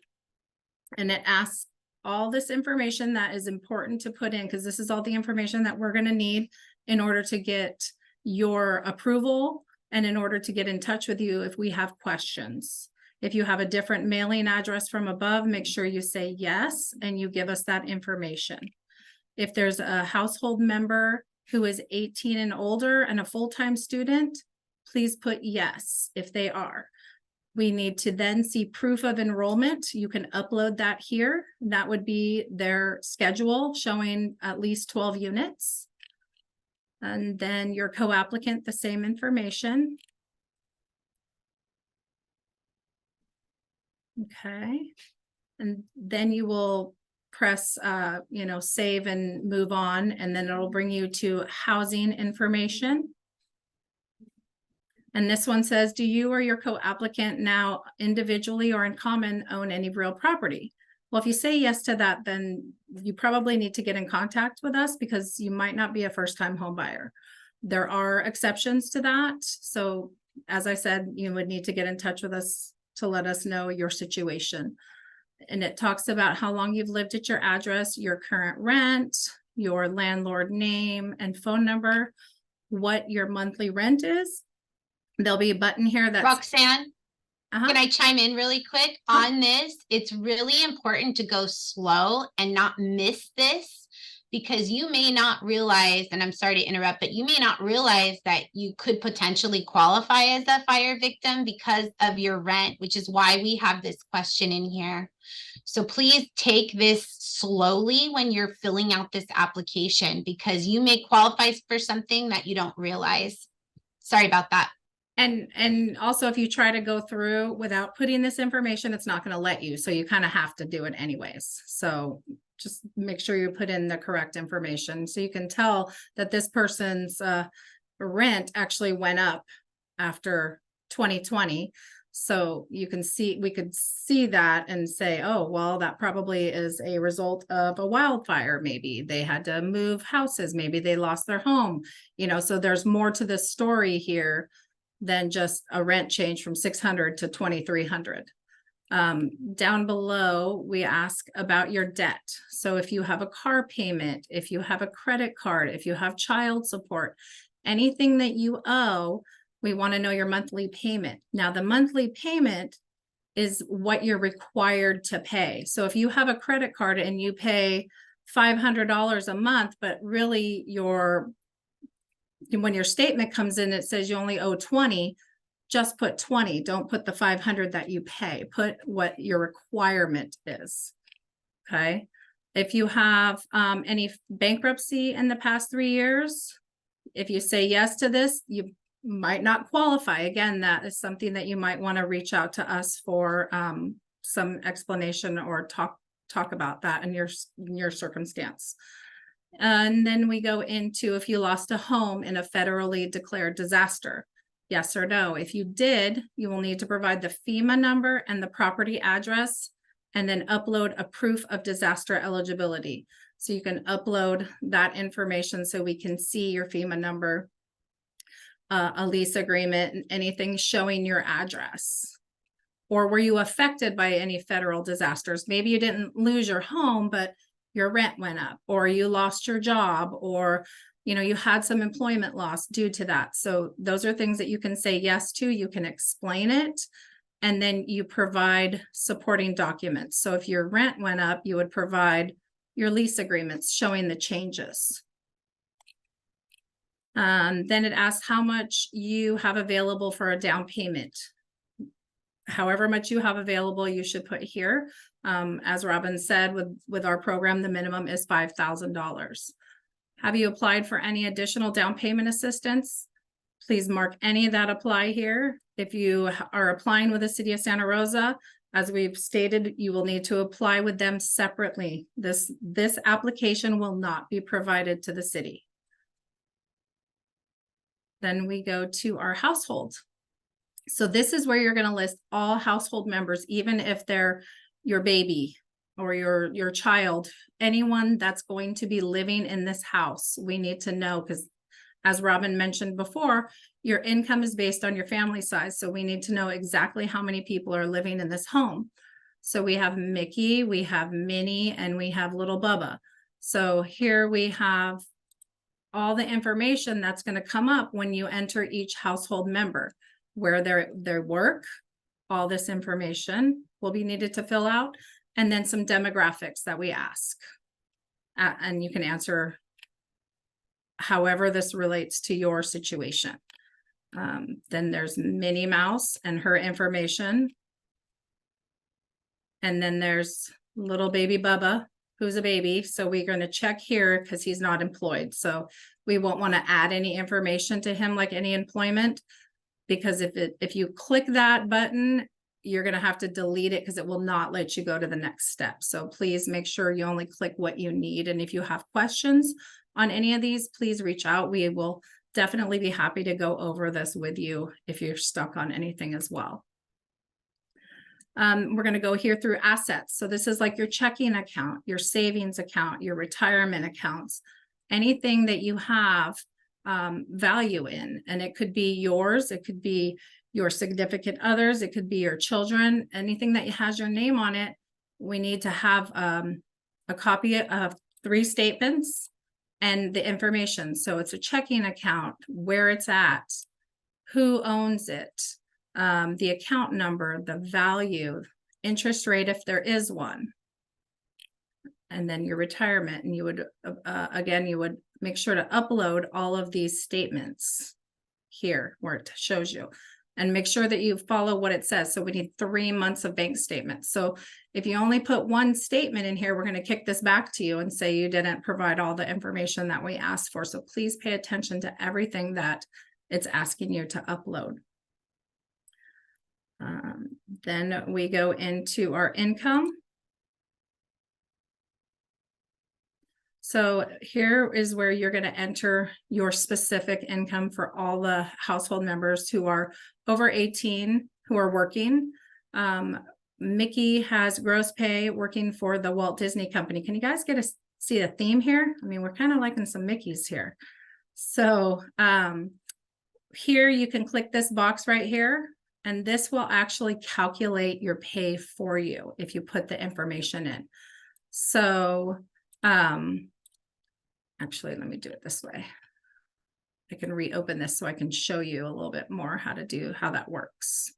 and it asks all this information that is important to put in, because this is all the information that we're going to need in order to get your approval and in order to get in touch with you if we have questions. If you have a different mailing address from above, make sure you say yes and you give us that information. If there's a household member who is 18 and older and a full-time student, please put yes if they are. We need to then see proof of enrollment. You can upload that here. That would be their schedule showing at least 12 units. And then your co-applicant, the same information. Okay. And then you will press, save and move on, and then it'll bring you to housing information. And this one says, do you or your co-applicant now individually or in common own any real property? Well, if you say yes to that, then you probably need to get in contact with us because you might not be a first-time home buyer. There are exceptions to that. So as I said, you would need to get in touch with us to let us know your situation. And it talks about how long you've lived at your address, your current rent, your landlord name and phone number, what your monthly rent is. There'll be a button here that's Roxanne, can I chime in really quick on this? It's really important to go slow and not miss this because you may not realize, and I'm sorry to interrupt, but you may not realize that you could potentially qualify as a fire victim because of your rent, which is why we have this question in here. So please take this slowly when you're filling out this application because you may qualify for something that you don't realize. Sorry about that. And also, if you try to go through without putting this information, it's not going to let you. So you kind of have to do it anyways. So just make sure you put in the correct information so you can tell that this person's rent actually went up after 2020. So you can see, we could see that and say, oh, well, that probably is a result of a wildfire. Maybe they had to move houses. Maybe they lost their home, so there's more to this story here than just a rent change from 600 to 2,300. Down below, we ask about your debt. So if you have a car payment, if you have a credit card, if you have child support, anything that you owe, we want to know your monthly payment. Now, the monthly payment is what you're required to pay. So if you have a credit card and you pay $500 a month, but really when your statement comes in, it says you only owe 20, just put 20. Don't put the 500 that you pay. Put what your requirement is. Okay. If you have any bankruptcy in the past 3 years, if you say yes to this, you might not qualify. Again, that is something that you might want to reach out to us for some explanation or talk about that in your circumstance. And then we go into if you lost a home in a federally declared disaster, yes or no. If you did, you will need to provide the FEMA number and the property address, and then upload a proof of disaster eligibility. So you can upload that information so we can see your FEMA number, a lease agreement, anything showing your address. Or were you affected by any federal disasters? Maybe you didn't lose your home, but your rent went up, or you lost your job, or you had some employment loss due to that. So those are things that you can say yes to. You can explain it, and then you provide supporting documents. So if your rent went up, you would provide your lease agreements showing the changes. Then it asks how much you have available for a down payment. However much you have available, you should put here. As Robin said, with our program, the minimum is $5,000. Have you applied for any additional down payment assistance? Please mark any that apply here. If you are applying with the City of Santa Rosa, as we've stated, you will need to apply with them separately. This application will not be provided to the city. Then we go to our household. So this is where you're going to list all household members, even if they're your baby or your child, anyone that's going to be living in this house. We need to know, because as Robin mentioned before, your income is based on your family size. So we need to know exactly how many people are living in this home. So we have Mickey, we have Minnie, and we have little Bubba. So here we have all the information that's going to come up when you enter each household member, where their work, all this information will be needed to fill out, and then some demographics that we ask. And you can answer however this relates to your situation. Then there's Minnie Mouse and her information. And then there's little baby Bubba, who's a baby. So we're going to check here because he's not employed. So we won't want to add any information to him like any employment, because if you click that button, you're going to have to delete it because it will not let you go to the next step. So please make sure you only click what you need. And if you have questions on any of these, please reach out. We will definitely be happy to go over this with you if you're stuck on anything as well. We're going to go here through assets. So this is like your checking account, your savings account, your retirement accounts, anything that you have value in. And it could be yours, it could be your significant others, it could be your children, anything that has your name on it. We need to have a copy of 3 statements and the information. So it's a checking account, where it's at, who owns it, the account number, the value, interest rate if there is one, and then your retirement. And you would again, you would make sure to upload all of these statements here where it shows you, and make sure that you follow what it says. So we need 3 months of bank statements. So if you only put 1 statement in here, we're going to kick this back to you and say you didn't provide all the information that we asked for. So please pay attention to everything that it's asking you to upload. Then we go into our income. So here is where you're going to enter your specific income for all the household members who are over 18 who are working. Mickey has gross pay working for the Walt Disney Company. Can you guys see a theme here? I mean, we're kind of liking some Mickeys here. So here you can click this box right here, and this will actually calculate your pay for you if you put the information in. So actually, let me do it this way. I can reopen this so I can show you a little bit more how that works.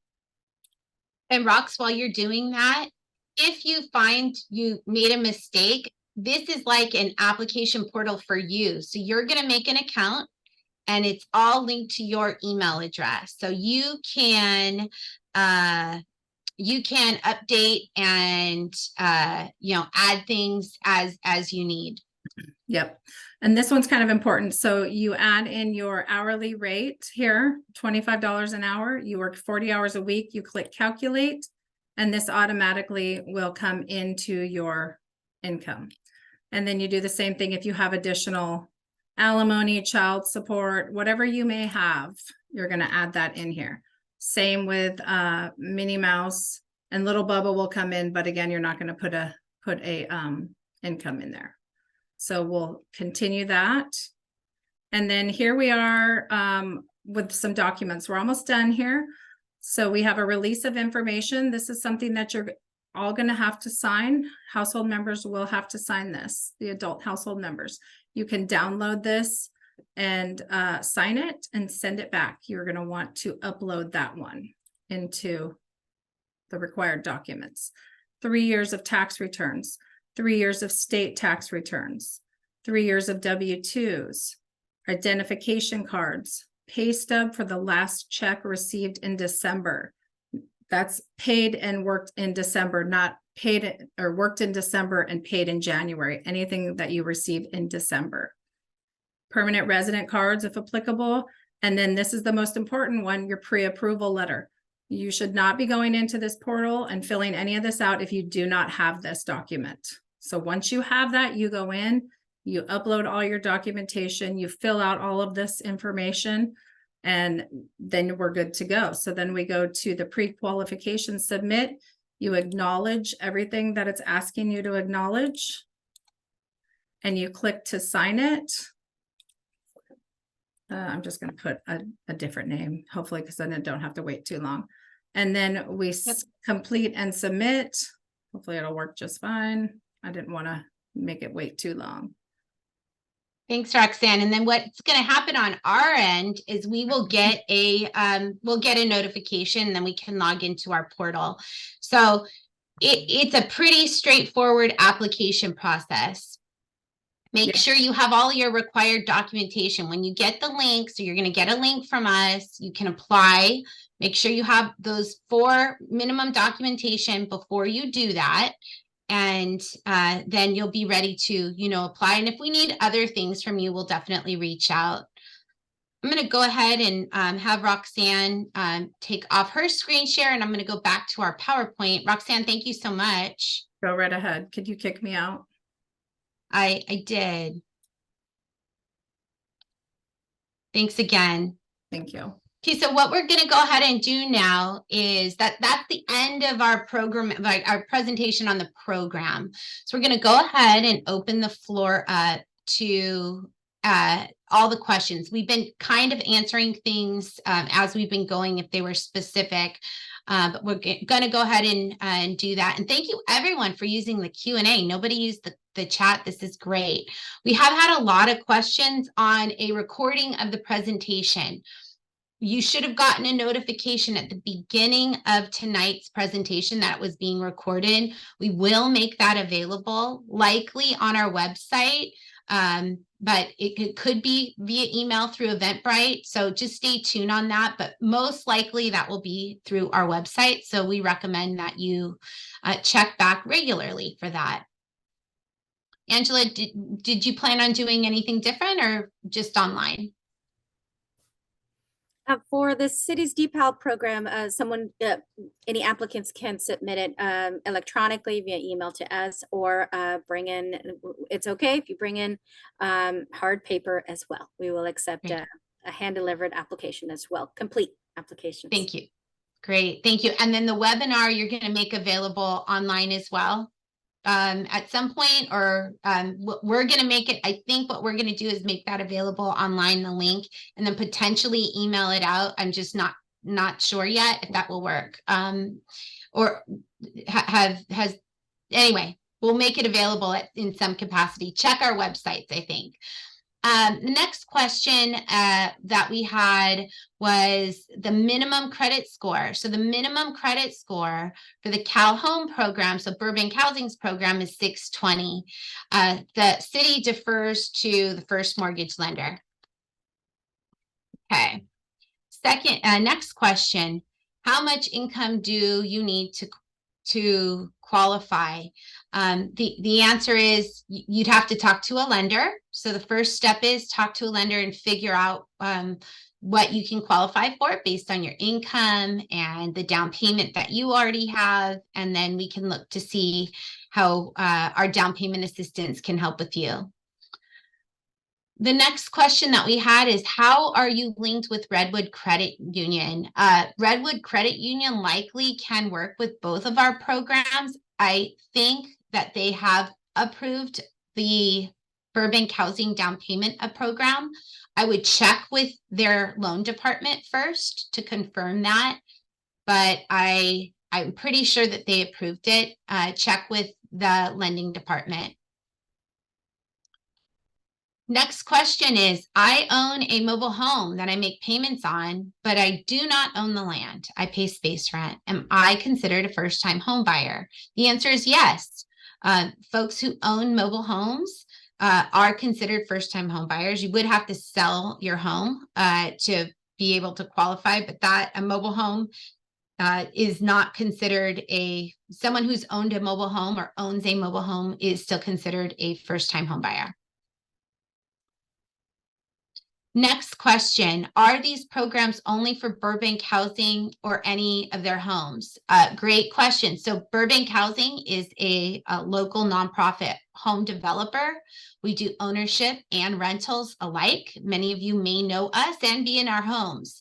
And Rox, while you're doing that, if you find you made a mistake, this is like an application portal for you. So you're going to make an account and it's all linked to your email address. So you can update and add things as you need. Yep. And this one's kind of important. So you add in your hourly rate here, $25 an hour. You work 40 hours a week. You click calculate, and this automatically will come into your income. And then you do the same thing if you have additional alimony, child support, whatever you may have, you're going to add that in here. Same with Minnie Mouse, and Little Bubba will come in, but again, you're not going to put a income in there. So we'll continue that. And then here we are with some documents. We're almost done here. So we have a release of information. This is something that you're all going to have to sign. Household members will have to sign this, the adult household members. You can download this and sign it and send it back. You're going to want to upload that one into the required documents. 3 years of tax returns. 3 years of state tax returns, 3 years of W-2s, identification cards, pay stub for the last check received in December. That's paid and worked in December, not paid or worked in December and paid in January, anything that you received in December. Permanent resident cards, if applicable. And then this is the most important one, your pre-approval letter. You should not be going into this portal and filling any of this out if you do not have this document. So once you have that, you go in, you upload all your documentation, you fill out all of this information, and then we're good to go. So then we go to the pre-qualification submit. You acknowledge everything that it's asking you to acknowledge, and you click to sign it. I'm just going to put a different name, hopefully, because then I don't have to wait too long. And then we complete and submit. Hopefully it'll work just fine. I didn't want to make it wait too long. Thanks, Roxanne. And then what's going to happen on our end is we will get a notification, and then we can log into our portal. So it's a pretty straightforward application process. Make sure you have all your required documentation. When you get the link, so you're going to get a link from us, you can apply. Make sure you have those 4 minimum documentation before you do that. And then you'll be ready to, apply. And if we need other things from you, we'll definitely reach out. I'm going to go ahead and have Roxanne take off her screen share, and I'm going to go back to our PowerPoint. Roxanne, thank you so much. Go right ahead. Could you kick me out? I did. Thanks again. Thank you. Okay, so what we're going to go ahead and do now is that's the end of our program, like our presentation on the program. So we're going to go ahead and open the floor up to all the questions. We've been kind of answering things as we've been going if they were specific, but we're going to go ahead and do that. And thank you everyone for using the Q&A. Nobody used the chat. This is great. We have had a lot of questions on a recording of the presentation. You should have gotten a notification at the beginning of tonight's presentation that it was being recorded. We will make that available, likely on our website, but it could be via email through Eventbrite. So just stay tuned on that, but most likely that will be through our website. So we recommend that you check back regularly for that. Angela, did you plan on doing anything different or just online? For the city's DPAL program, any applicants can submit it electronically via email to us, or bring in, it's okay if you bring in hard paper as well. We will accept a hand-delivered application as well, complete applications. Thank you. Great, thank you. And then the webinar you're going to make available online as well at some point, or we're going to make it, I think what we're going to do is make that available online, the link, and then potentially email it out. I'm just not sure yet if that will work. Or anyway, we'll make it available in some capacity. Check our websites, I think. The next question that we had was the minimum credit score. So the minimum credit score for the Cal Home program, so Burbank Housing's program, is 620. The city defers to the first mortgage lender. Okay. Next question. How much income do you need to qualify? The answer is you'd have to talk to a lender. So the first step is talk to a lender and figure out what you can qualify for based on your income and the down payment that you already have. And then we can look to see how our down payment assistance can help with you. The next question that we had is, how are you linked with Redwood Credit Union? Redwood Credit Union likely can work with both of our programs. I think that they have approved the Burbank Housing Down Payment Program. I would check with their loan department first to confirm that, but I'm pretty sure that they approved it. Check with the lending department. Next question is, I own a mobile home that I make payments on, but I do not own the land. I pay space rent. Am I considered a first-time home buyer? The answer is yes. Folks who own mobile homes are considered first-time home buyers. You would have to sell your home to be able to qualify, but a mobile home is not considered someone who's owned a mobile home or owns a mobile home is still considered a first-time home buyer. Next question, are these programs only for Burbank Housing or any of their homes? Great question. So Burbank Housing is a local nonprofit home developer. We do ownership and rentals alike. Many of you may know us and be in our homes.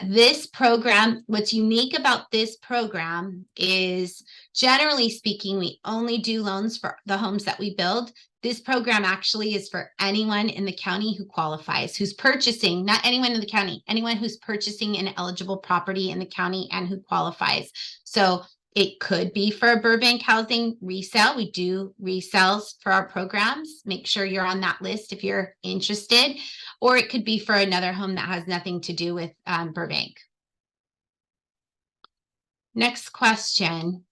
This program, what's unique about this program is, generally speaking, we only do loans for the homes that we build. This program actually is for anyone in the county who qualifies, who's purchasing, not anyone in the county, anyone who's purchasing an eligible property in the county and who qualifies. So it could be for a Burbank Housing resale. We do resales for our programs. Make sure you're on that list if you're interested. Or it could be for another home that has nothing to do with Burbank. Next question.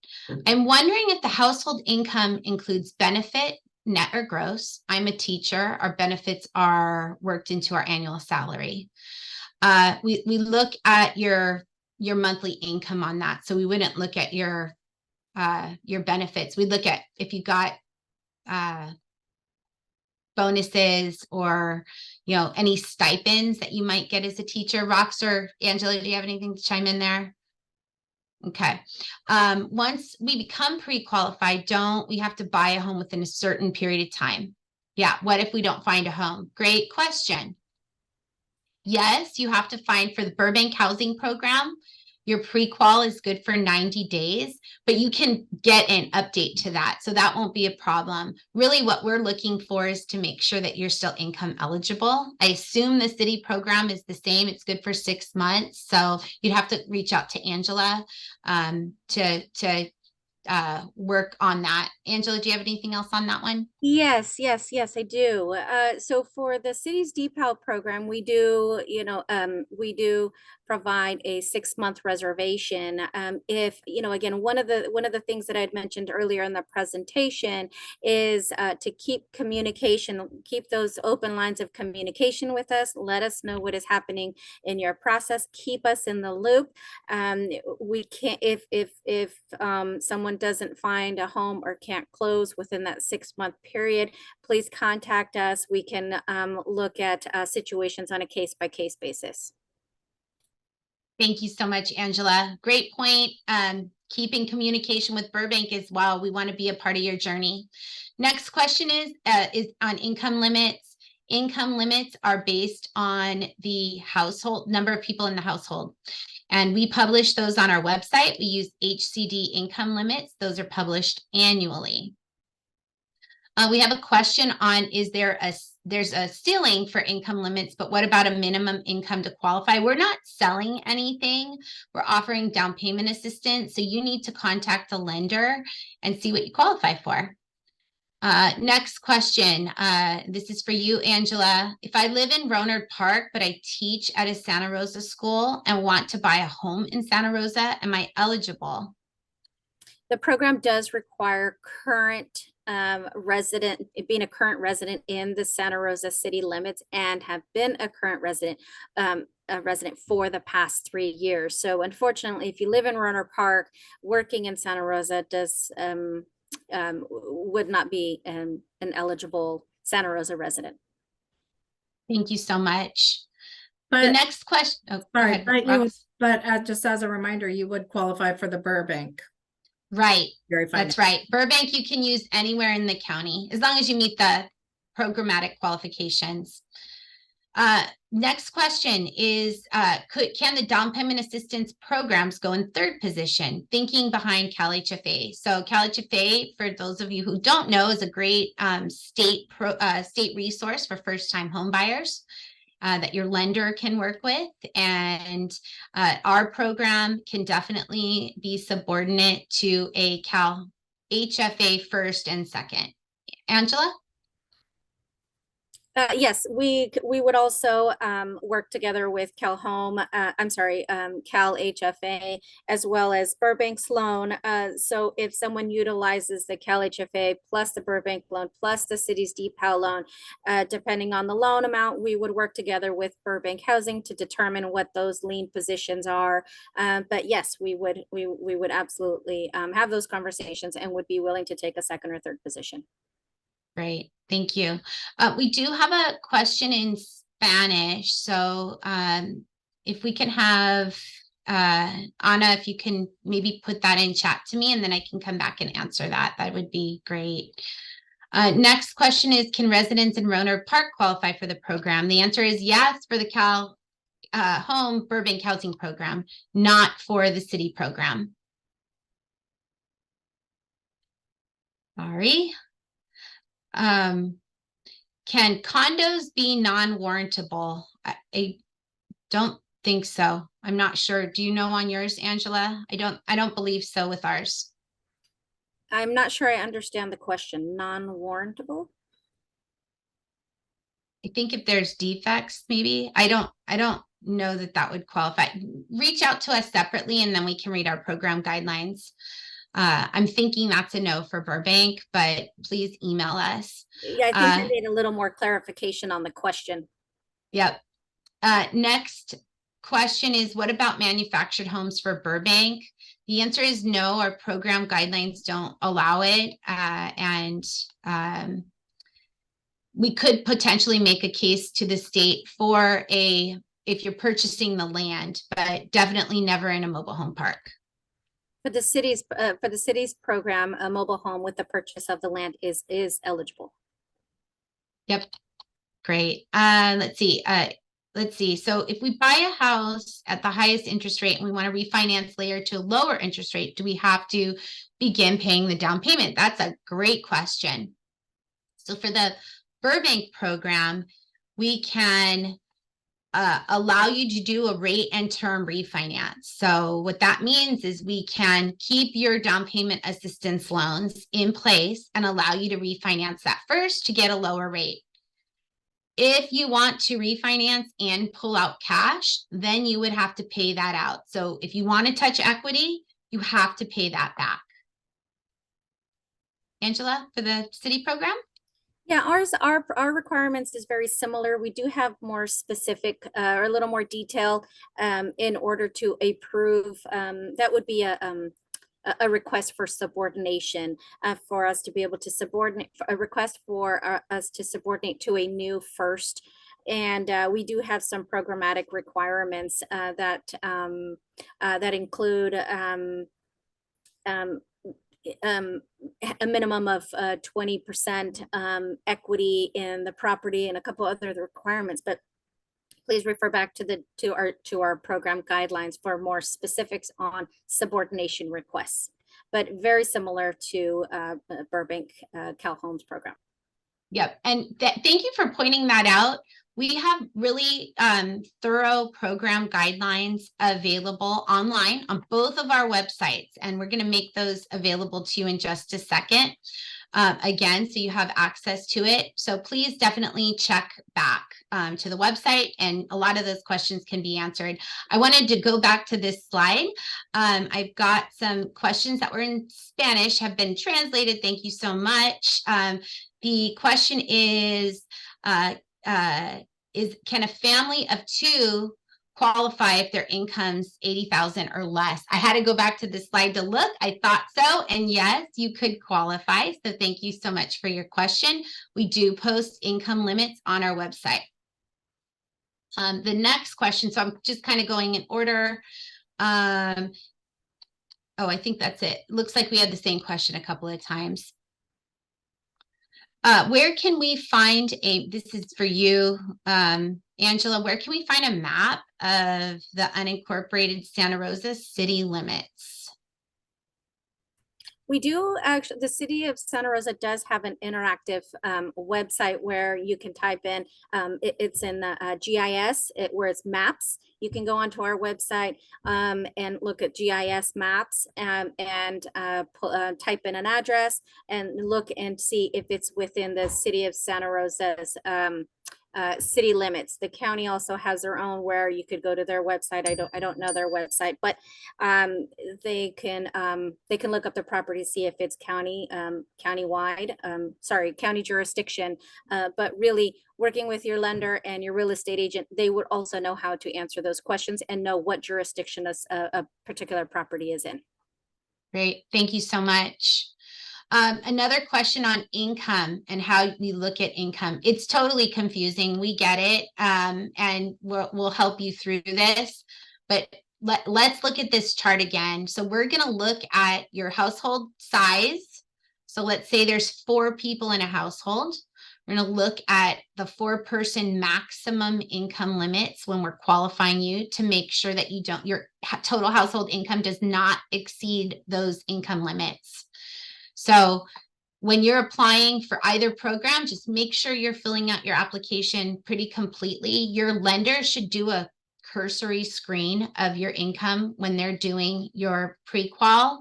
I'm wondering if the household income includes benefit, net or gross. I'm a teacher. Our benefits are worked into our annual salary. We look at your monthly income on that. So we wouldn't look at your benefits. We look at if you got bonuses or, any stipends that you might get as a teacher. Rox or Angela, do you have anything to chime in there? Okay. Once we become pre-qualified, we have to buy a home within a certain period of time? Yeah. What if we don't find a home? Great question. Yes, you have to find for the Burbank housing program. Your pre-qual is good for 90 days, but you can get an update to that. So that won't be a problem. Really what we're looking for is to make sure that you're still income eligible. I assume the city program is the same. It's good for 6 months. So you'd have to reach out to Angela to work on that. Angela, do you have anything else on that one? Yes, I do. So for the city's DPAL program, we do, we do provide a 6-month reservation. If, again, one of the things that I had mentioned earlier in the presentation is to keep those open lines of communication with us. Let us know what is happening in your process. Keep us in the loop. We can't, if someone doesn't find a home or can't close within that 6-month period, please contact us. We can look at situations on a case-by-case basis. Thank you so much, Angela. Great point. Keeping communication with Burbank as well. We want to be a part of your journey. Next question is on income limits. Income limits are based on the household number of people in the household. And we publish those on our website. We use HCD income limits. Those are published annually. We have a question on, there's a ceiling for income limits, but what about a minimum income to qualify? We're not selling anything. We're offering down payment assistance. So you need to contact the lender and see what you qualify for. Next question. This is for you, Angela. If I live in Rohnert Park, but I teach at a Santa Rosa school and want to buy a home in Santa Rosa, am I eligible? The program does require being a current resident in the Santa Rosa city limits and have been a current resident for the past 3 years. So unfortunately, if you live in Rohnert Park, working in Santa Rosa would not be an eligible Santa Rosa resident. Thank you so much. But the next question. Oh, sorry, ahead, but just as a reminder, you would qualify for the Burbank. Right. Very fine. That's right. Burbank you can use anywhere in the county as long as you meet the programmatic qualifications. Next question is, can the down payment assistance programs go in third position, thinking behind Cal HFA? So Cal HFA, for those of you who don't know, is a great state resource for first-time home buyers that your lender can work with. And our program can definitely be subordinate to a Cal HFA first and second. Angela? Yes, we would also work together with Cal HFA, as well as Burbank's loan. So if someone utilizes the Cal HFA plus the Burbank loan plus the city's DPAL loan, depending on the loan amount, we would work together with Burbank Housing to determine what those lien positions are. But yes, we would absolutely have those conversations and would be willing to take a second or third position. Great, thank you. We do have a question in Spanish. So if we can have Anna, if you can maybe put that in chat to me and then I can come back and answer that, that would be great. Next question is, can residents in Rohnert Park qualify for the program? The answer is yes for the Cal Home Burbank Housing Program, not for the city program. Sorry. Can condos be non-warrantable? I don't think so. I'm not sure. Do you know on yours, Angela? I don't believe so with ours. I'm not sure I understand the question. Non-warrantable? I think if there's defects, maybe. I don't know that would qualify. Reach out to us separately and then we can read our program guidelines. I'm thinking that's a no for Burbank, but please email us. Yeah, I think I need a little more clarification on the question. Yep. Next question is, what about manufactured homes for Burbank? The answer is no, our program guidelines don't allow it. we could potentially make a case to the state for if you're purchasing the land, but definitely never in a mobile home park. For the city's program, a mobile home with the purchase of the land is eligible. Yep. Great. Let's see. So if we buy a house at the highest interest rate and we want to refinance later to a lower interest rate, do we have to begin paying the down payment? That's a great question. So for the Burbank program, we can allow you to do a rate and term refinance. So what that means is we can keep your down payment assistance loans in place and allow you to refinance that first to get a lower rate. If you want to refinance and pull out cash, then you would have to pay that out. So if you want to touch equity, you have to pay that back. Angela, for the city program? Yeah, our requirements is very similar. We do have more specific or a little more detail in order to approve. That would be a request for subordination for us to be able to subordinate, a request for us to subordinate to a new first. And we do have some programmatic requirements that include a minimum of 20% equity in the property and a couple other requirements, but please refer back to our program guidelines for more specifics on subordination requests, but very similar to Burbank Cal Homes program. Yep. And thank you for pointing that out. We have really thorough program guidelines available online on both of our websites, and we're going to make those available to you in just a second. Again, so you have access to it. So please definitely check back to the website, and a lot of those questions can be answered. I wanted to go back to this slide. I've got some questions that were in Spanish, have been translated. Thank you so much. The question is can a family of two qualify if their income's 80,000 or less? I had to go back to the slide to look. I thought so. And yes, you could qualify. So thank you so much for your question. We do post income limits on our website. The next question, so I'm just kind of going in order. Oh, I think that's it. Looks like we had the same question a couple of times. Where can we find this is for you, Angela, where can we find a map of the unincorporated Santa Rosa city limits? We do actually, the city of Santa Rosa does have an interactive website where you can type in, it's in the GIS, where it's maps. You can go onto our website and look at GIS maps and type in an address and look and see if it's within the city of Santa Rosa's city limits. The county also has their own where you could go to their website. I don't know their website, but they can look up the property, see if it's countywide, county jurisdiction. But really working with your lender and your real estate agent, they would also know how to answer those questions and know what jurisdiction a particular property is in. Great, thank you so much. Another question on income and how we look at income. It's totally confusing. We get it. And we'll help you through this, but let's look at this chart again. So we're going to look at your household size. So let's say there's 4 people in a household. We're going to look at the 4-person maximum income limits when we're qualifying you to make sure that your total household income does not exceed those income limits. So when you're applying for either program, just make sure you're filling out your application pretty completely. Your lender should do a cursory screen of your income when they're doing your pre-qual.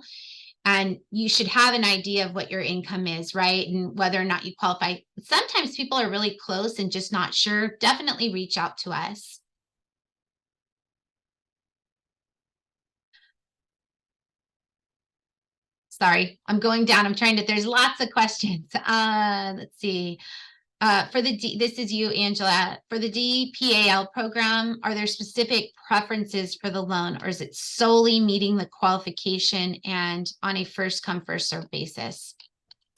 And you should have an idea of what your income is, right? And whether or not you qualify. Sometimes people are really close and just not sure. Definitely reach out to us. Sorry, I'm going down. There's lots of questions. Let's see. This is you, Angela. For the DPAL program, are there specific preferences for the loan, or is it solely meeting the qualification and on a first come, first served basis?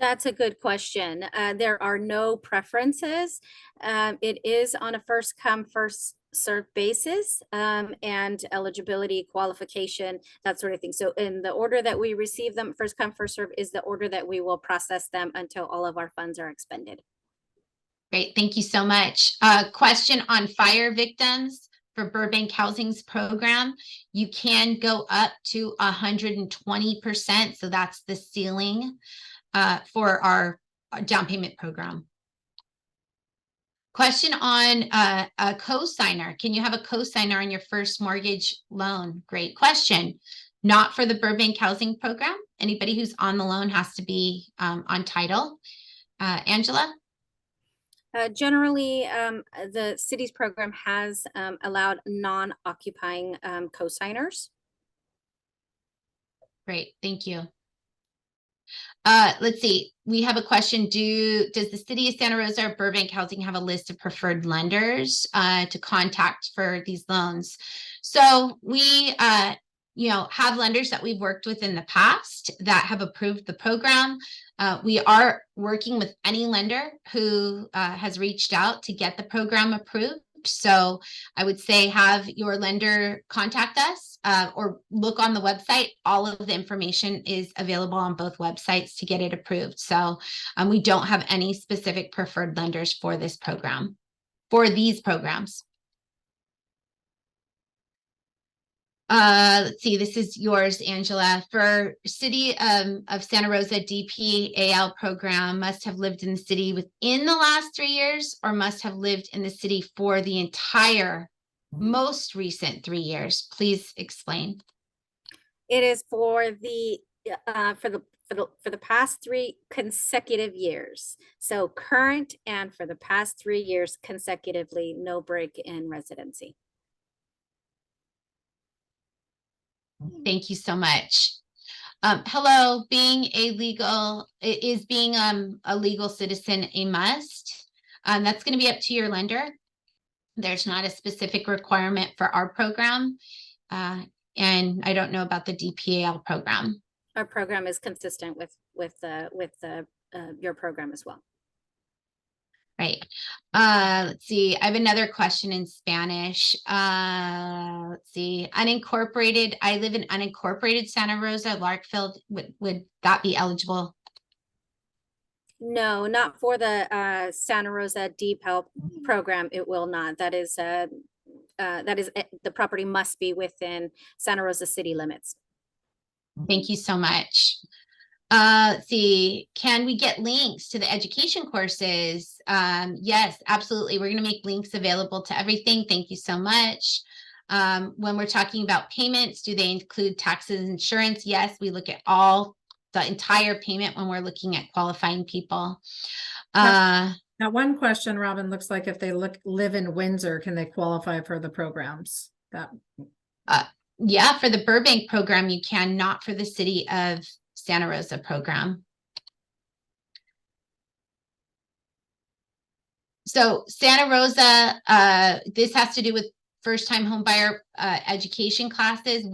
That's a good question. There are no preferences. It is on a first come, first served basis, and eligibility, qualification, that sort of thing. So in the order that we receive them, first come, first serve is the order that we will process them until all of our funds are expended. Great, thank you so much. Question on fire victims for Burbank Housing's program. You can go up to 120%, so that's the ceiling for our down payment program. Question on a co-signer. Can you have a co-signer on your first mortgage loan? Great question. Not for the Burbank Housing Program. Anybody who's on the loan has to be on title. Angela? Generally, the city's program has allowed non-occupying co-signers. Great, thank you. Let's see. We have a question. Does the city of Santa Rosa or Burbank Housing have a list of preferred lenders to contact for these loans? So we, have lenders that we've worked with in the past that have approved the program. We are working with any lender who has reached out to get the program approved. So I would say have your lender contact us or look on the website. All of the information is available on both websites to get it approved. So we don't have any specific preferred lenders for this program, for these programs. Let's see, this is yours, Angela. For City of Santa Rosa DPAL program, must have lived in the city within the last 3 years or must have lived in the city for the entire most recent 3 years. Please explain. It is for the past 3 consecutive years. So current and for the past 3 years consecutively, no break in residency. Thank you so much. Hello, is being a legal citizen a must? That's going to be up to your lender. There's not a specific requirement for our program. And I don't know about the DPAL program. Our program is consistent with your program as well. Right. Let's see. I have another question in Spanish. Let's see. Unincorporated. I live in unincorporated Santa Rosa, Larkfield. Would that be eligible? No, not for the Santa Rosa DPAL program. It will not. That is the property must be within Santa Rosa city limits. Thank you so much. Let's see, can we get links to the education courses? Yes, absolutely. We're going to make links available to everything. Thank you so much. When we're talking about payments, do they include taxes and insurance? Yes, we look at the entire payment when we're looking at qualifying people. Now one question, Robin, looks like if they live in Windsor, can they qualify for the programs? Yeah, for the Burbank program, you can, not for the City of Santa Rosa program. So Santa Rosa, this has to do with first-time homebuyer education classes.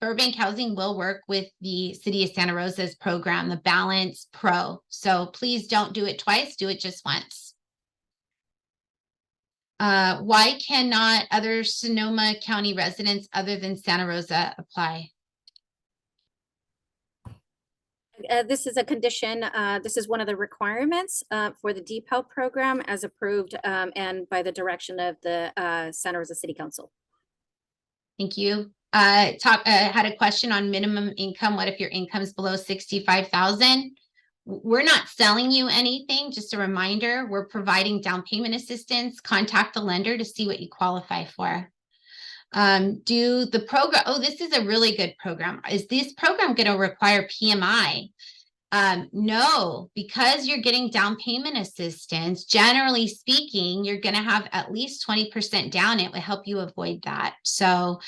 Burbank Housing will work with the City of Santa Rosa's program, the Balance Pro. So please don't do it twice, do it just once. Why cannot other Sonoma County residents other than Santa Rosa apply? This is a condition. This is one of the requirements for the DPAL program as approved and by the direction of the Santa Rosa City Council. Thank you. Had a question on minimum income. What if your income is below 65,000? We're not selling you anything. Just a reminder, we're providing down payment assistance. Contact the lender to see what you qualify for. Do the program, this is a really good program. Is this program going to require PMI? No, because you're getting down payment assistance, generally speaking, you're going to have at least 20% down. It will help you avoid that. So,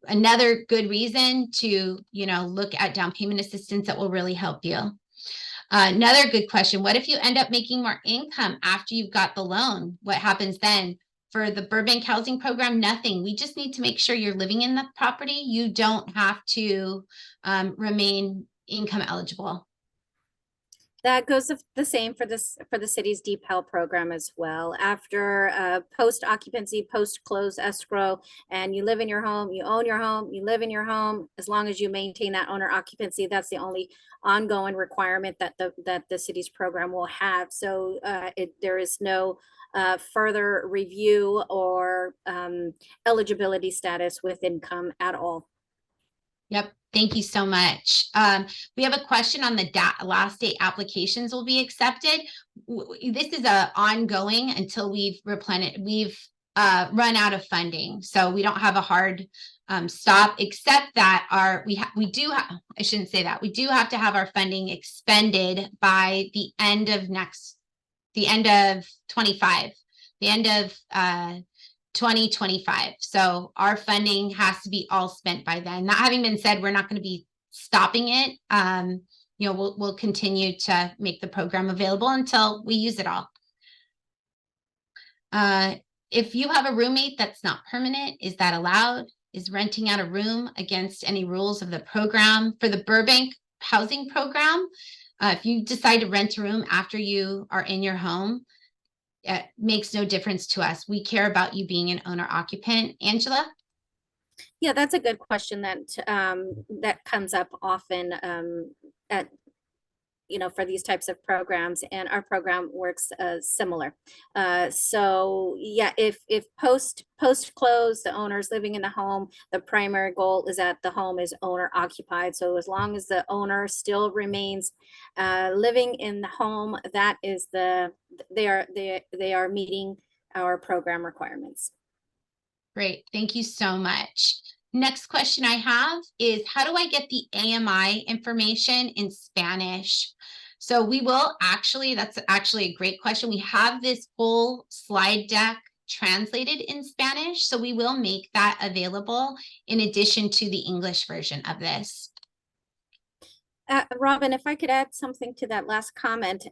another good reason to, look at down payment assistance that will really help you. Another good question. What if you end up making more income after you've got the loan? What happens then? For the Burbank Housing Program, nothing. We just need to make sure you're living in the property. You don't have to remain income eligible? That goes the same for the city's DPEL program as well. After post occupancy, post close escrow, and you live in your home, you own your home, you live in your home, as long as you maintain that owner occupancy, that's the only ongoing requirement that the city's program will have. So there is no further review or eligibility status with income at all. Yep. Thank you so much. We have a question on the last date applications will be accepted. This is ongoing until we've run out of funding. So we don't have a hard stop, except that we do have, I shouldn't say that, we do have to have our funding expended by the end of 25, the end of 2025. So our funding has to be all spent by then. That having been said, we're not going to be stopping it. You know, we'll continue to make the program available until we use it all. If you have a roommate that's not permanent, is that allowed? Is renting out a room against any rules of the program? For the Burbank housing program, if you decide to rent a room after you are in your home, it makes no difference to us. We care about you being an owner occupant. Angela? Yeah, that's a good question that that comes up often at for these types of programs, and our program works similar. So yeah, if post close, the owner's living in the home, the primary goal is that the home is owner occupied. So as long as the owner still remains living in the home, that is they are meeting our program requirements. Great, thank you so much. Next question I have is, how do I get the AMI information in Spanish? So we will that's actually a great question. We have this whole slide deck translated in Spanish, so we will make that available in addition to the English version of this. Robin, if I could add something to that last comment.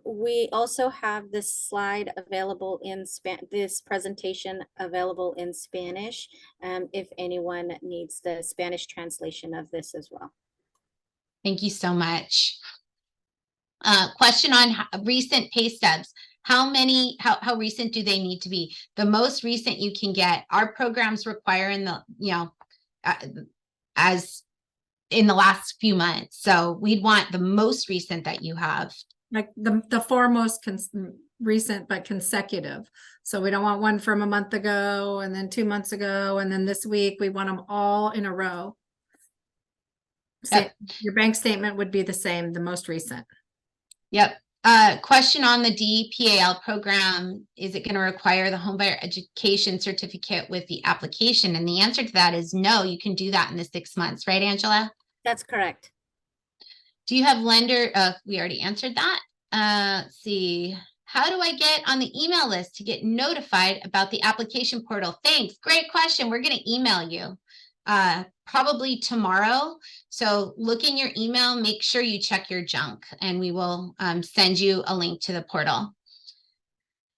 We also have this slide available in this presentation available in Spanish, if anyone needs the Spanish translation of this as well. Thank you so much. Question on recent pay stubs. How recent do they need to be? The most recent you can get. Our programs require as in the last few months. So we'd want the most recent that you have. Like the four most recent but consecutive. So we don't want one from a month ago and then 2 months ago and then this week. We want them all in a row. Yep. Your bank statement would be the same, the most recent. Yep. Question on the DPAL program. Is it going to require the homebuyer education certificate with the application? And the answer to that is no, you can do that in the 6 months, right, Angela? That's correct. Do you have lender? We already answered that. Let's see. How do I get on the email list to get notified about the application portal? Thanks. Great question. We're going to email you probably tomorrow. So look in your email, make sure you check your junk, and we will send you a link to the portal.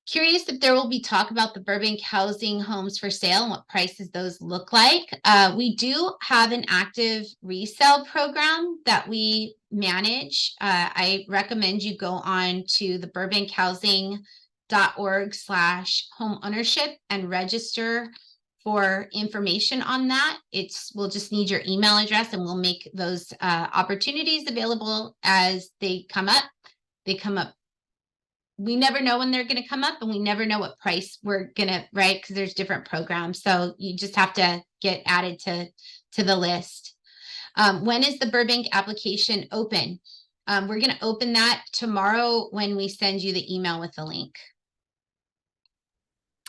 Curious if there will be talk about the Burbank housing homes for sale and what prices those look like. We do have an active resale program that we manage. I recommend you go on to the burbankhousing.org/homeownership and register for information on that. We'll just need your email address, and we'll make those opportunities available as they come up. They come up. We never know when they're going to come up, and we never know what price we're going to, right? Because there's different programs. So you just have to get added to the list. When is the Burbank application open? We're going to open that tomorrow when we send you the email with the link.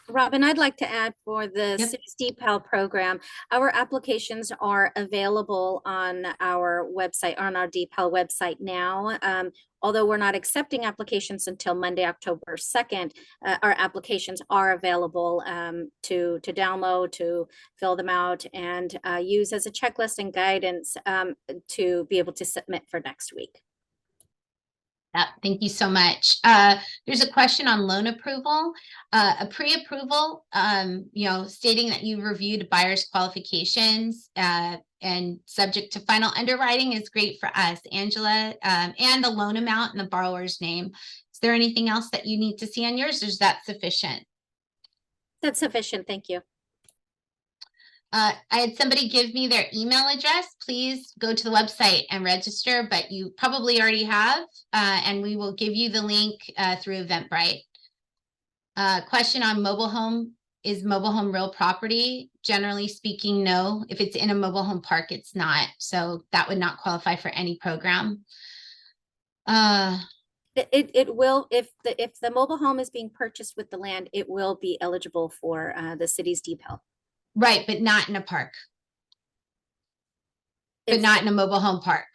Robin, I'd like to add for the Yep. city's DPAL program, our applications are available on our website, on our DPAL website now. Although we're not accepting applications until Monday, October 2nd, our applications are available to download, to fill them out, and use as a checklist and guidance to be able to submit for next week. Thank you so much. There's a question on loan approval. A pre-approval, stating that you've reviewed buyer's qualifications and and subject to final underwriting is great for us, Angela, and the loan amount and the borrower's name. Is there anything else that you need to see on yours, or is that sufficient? That's sufficient. Thank you. I had somebody give me their email address. Please go to the website and register, but you probably already have, and we will give you the link through Eventbrite. Question on mobile home. Is mobile home real property? Generally speaking, no. If it's in a mobile home park, it's not. So that would not qualify for any program. It will, if the mobile home is being purchased with the land, it will be eligible for the city's DPEL. Right, but not in a park. But If not in a mobile home park.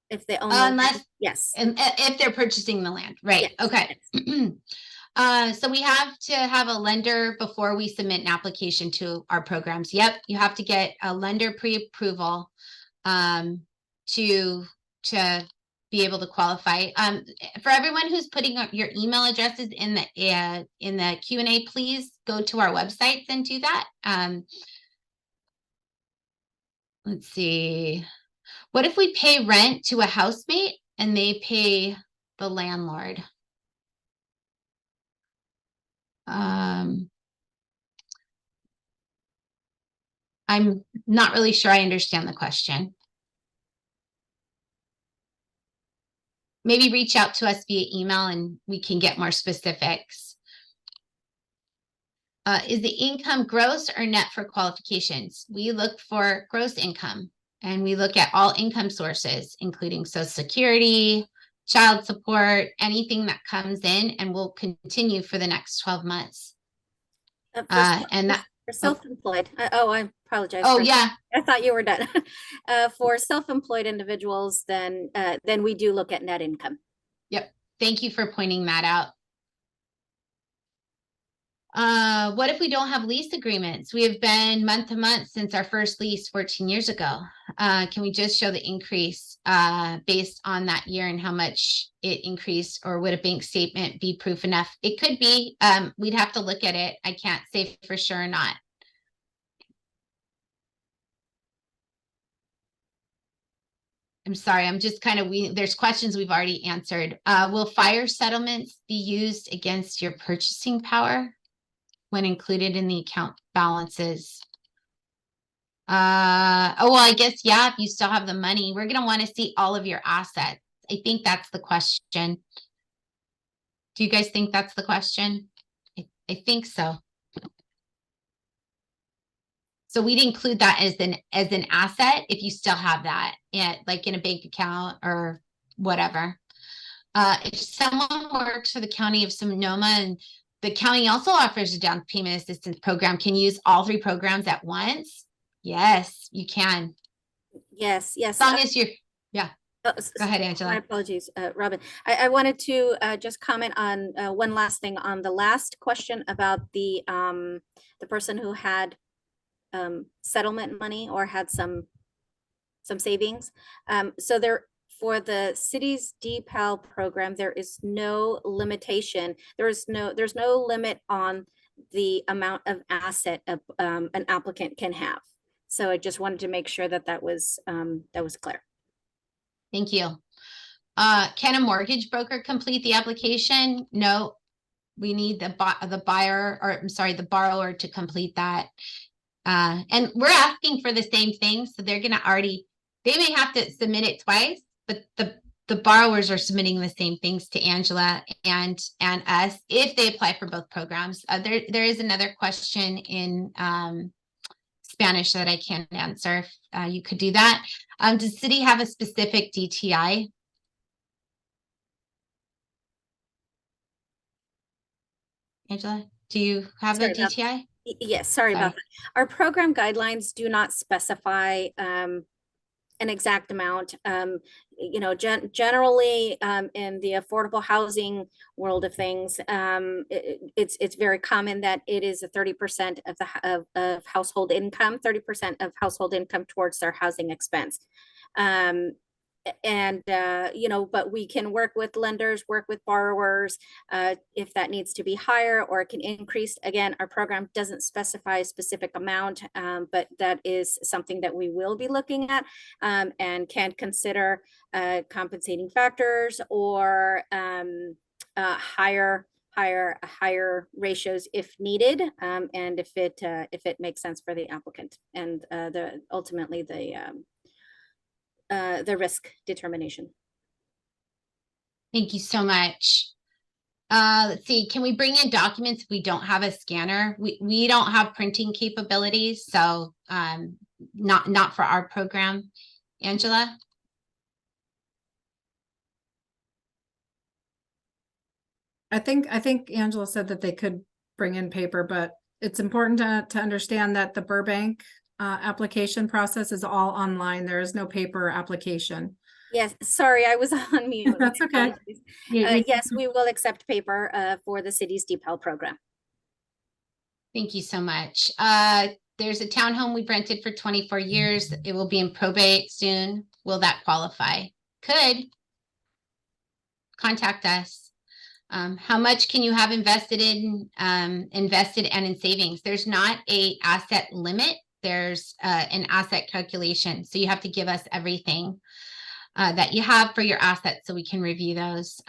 If they own the land, Unless, yes. and if they're purchasing the land, right? Yes, Okay. yes. So we have to have a lender before we submit an application to our programs. Yep, you have to get a lender pre-approval to be able to qualify. For everyone who's putting your email addresses in the Q&A, please go to our websites and do that. Let's see. What if we pay rent to a housemate and they pay the landlord? I'm not really sure I understand the question. Maybe reach out to us via email and we can get more specifics. Is the income gross or net for qualifications? We look for gross income and we look at all income sources, including Social Security, child support, anything that comes in, and will continue for the next 12 months. For self-employed. I apologize. Oh, yeah. I thought you were done. For self-employed individuals, then we do look at net income. Yep. Thank you for pointing that out. What if we don't have lease agreements? We have been month to month since our first lease 14 years ago. Can we just show the increase based on that year and how much it increased, or would a bank statement be proof enough? It could be. We'd have to look at it. I can't say for sure or not. I'm sorry, I'm just kind of, there's questions we've already answered. Will fire settlements be used against your purchasing power when included in the account balances? Oh, well, I guess, yeah, if you still have the money, we're going to want to see all of your assets. I think that's the question. Do you guys think that's the question? I think so. So we'd include that as an asset if you still have that, like in a bank account or whatever. If someone works for the county of Sonoma and the county also offers a down payment assistance program, can you use all three programs at once? Yes, you can. Yes, yes. As long as you're, yeah. Go ahead, Angela. My apologies, Robin. I wanted to just comment on one last thing on the last question about the person who had settlement money or had some savings. So there, for the city's DPEL program, there is no limitation. There's no limit on the amount of asset an applicant can have. So I just wanted to make sure that was clear. Thank you. Can a mortgage broker complete the application? No, we need the buyer, or I'm sorry, the borrower to complete that. And we're asking for the same thing. So they're going to they may have to submit it twice, but the borrowers are submitting the same things to Angela and us if they apply for both programs. There is another question in Spanish that I can't answer. If you could do that. Does the city have a specific DTI? Angela, do you have a DTI? Yes, sorry about that. Our program guidelines do not specify an exact amount. Generally in the affordable housing world of things, it's very common that it is a 30% of household income, 30% of household income towards their housing expense. And, but we can work with lenders, work with borrowers, if that needs to be higher or it can increase. Again, our program doesn't specify a specific amount, but that is something that we will be looking at, and can consider compensating factors or higher ratios if needed, and if it makes sense for the applicant and ultimately the risk determination. Thank you so much. Let's see, can we bring in documents if we don't have a scanner? We don't have printing capabilities, so not for our program. Angela? I think Angela said that they could bring in paper, but it's important to understand that the Burbank application process is all online. There is no paper application. Yes, sorry, I was on mute. That's okay. Yes, we will accept paper for the city's DPEL program. Thank you so much. There's a townhome we've rented for 24 years. It will be in probate soon. Will that qualify? Could. Contact us. How much can you have invested and in savings? There's not a asset limit. There's an asset calculation. So you have to give us everything that you have for your assets so we can review those.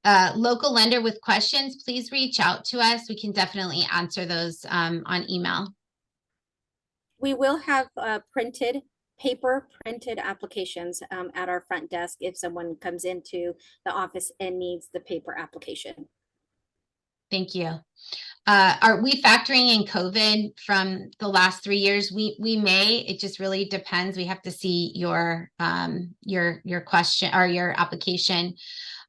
Local lender with questions, please reach out to us. We can definitely answer those on email. We will have paper printed applications at our front desk if someone comes into the office and needs the paper application. Thank you. Are we factoring in COVID from the last 3 years? We may. It just really depends. We have to see your question or your application.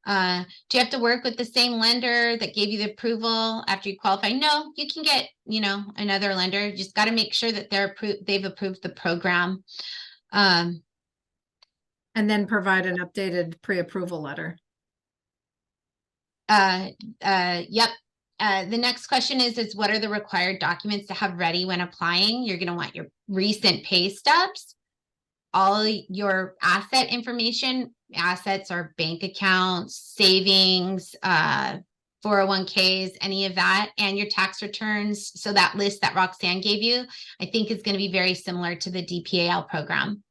Do you have to work with the same lender that gave you the approval after you qualify? No, you can get, another lender. You just got to make sure that they've approved the program. And then provide an updated pre-approval letter. Yep. The next question is what are the required documents to have ready when applying? You're going to want your recent pay stubs, all your asset information. Assets are bank accounts, savings, 401ks, any of that, and your tax returns. So that list that Roxanne gave you, I think is going to be very similar to the DPAL program.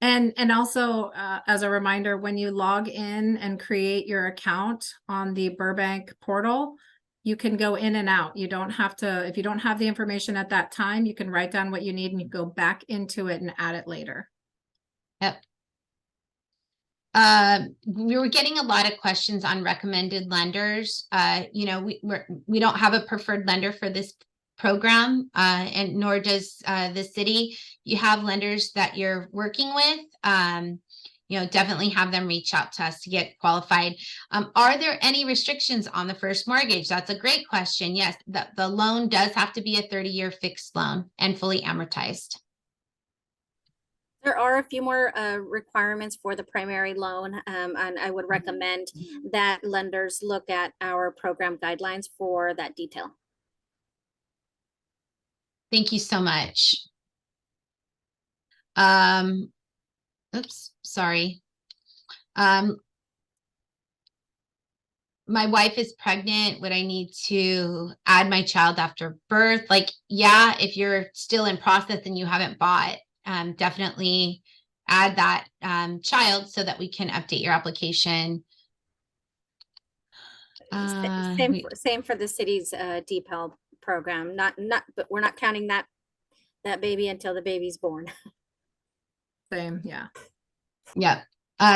And also, as a reminder, when you log in and create your account on the Burbank portal, you can go in and out. You don't have to, if you don't have the information at that time, you can write down what you need and you go back into it and add it later. Yep. We were getting a lot of questions on recommended lenders. We don't have a preferred lender for this program, and nor does the city. You have lenders that you're working with. Definitely have them reach out to us to get qualified. Are there any restrictions on the first mortgage? That's a great question. Yes, the loan does have to be a 30-year fixed loan and fully amortized. There are a few more requirements for the primary loan, and I would recommend that lenders look at our program guidelines for that detail. Thank you so much. Oops, sorry. My wife is pregnant. Would I need to add my child after birth? Yeah, if you're still in process and you haven't bought, definitely add that child so that we can update your application. Same for the city's DPEL program. But we're not counting that baby until the baby's born. Same, yeah. Yep.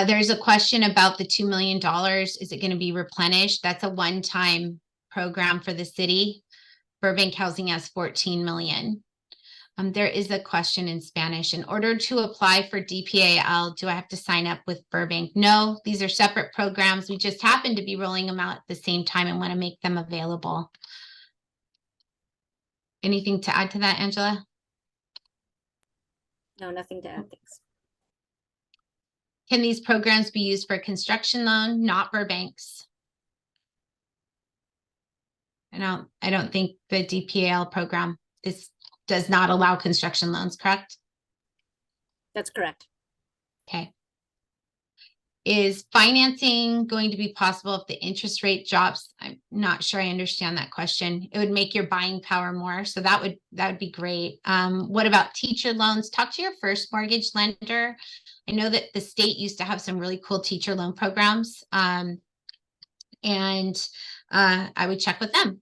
There's a question about the $2 million. Is it going to be replenished? That's a one-time program for the city. Burbank Housing has 14 million. There is a question in Spanish. In order to apply for DPAL, do I have to sign up with Burbank? No, these are separate programs. We just happen to be rolling them out at the same time and want to make them available. Anything to add to that, Angela? No, nothing to add. Thanks. Can these programs be used for a construction loan? Not Burbank's. I don't think the DPAL program does not allow construction loans, correct? That's correct. Okay. Is financing going to be possible if the interest rate drops? I'm not sure I understand that question. It would make your buying power more. So that would be great. What about teacher loans? Talk to your first mortgage lender. I know that the state used to have some really cool teacher loan programs. And I would check with them.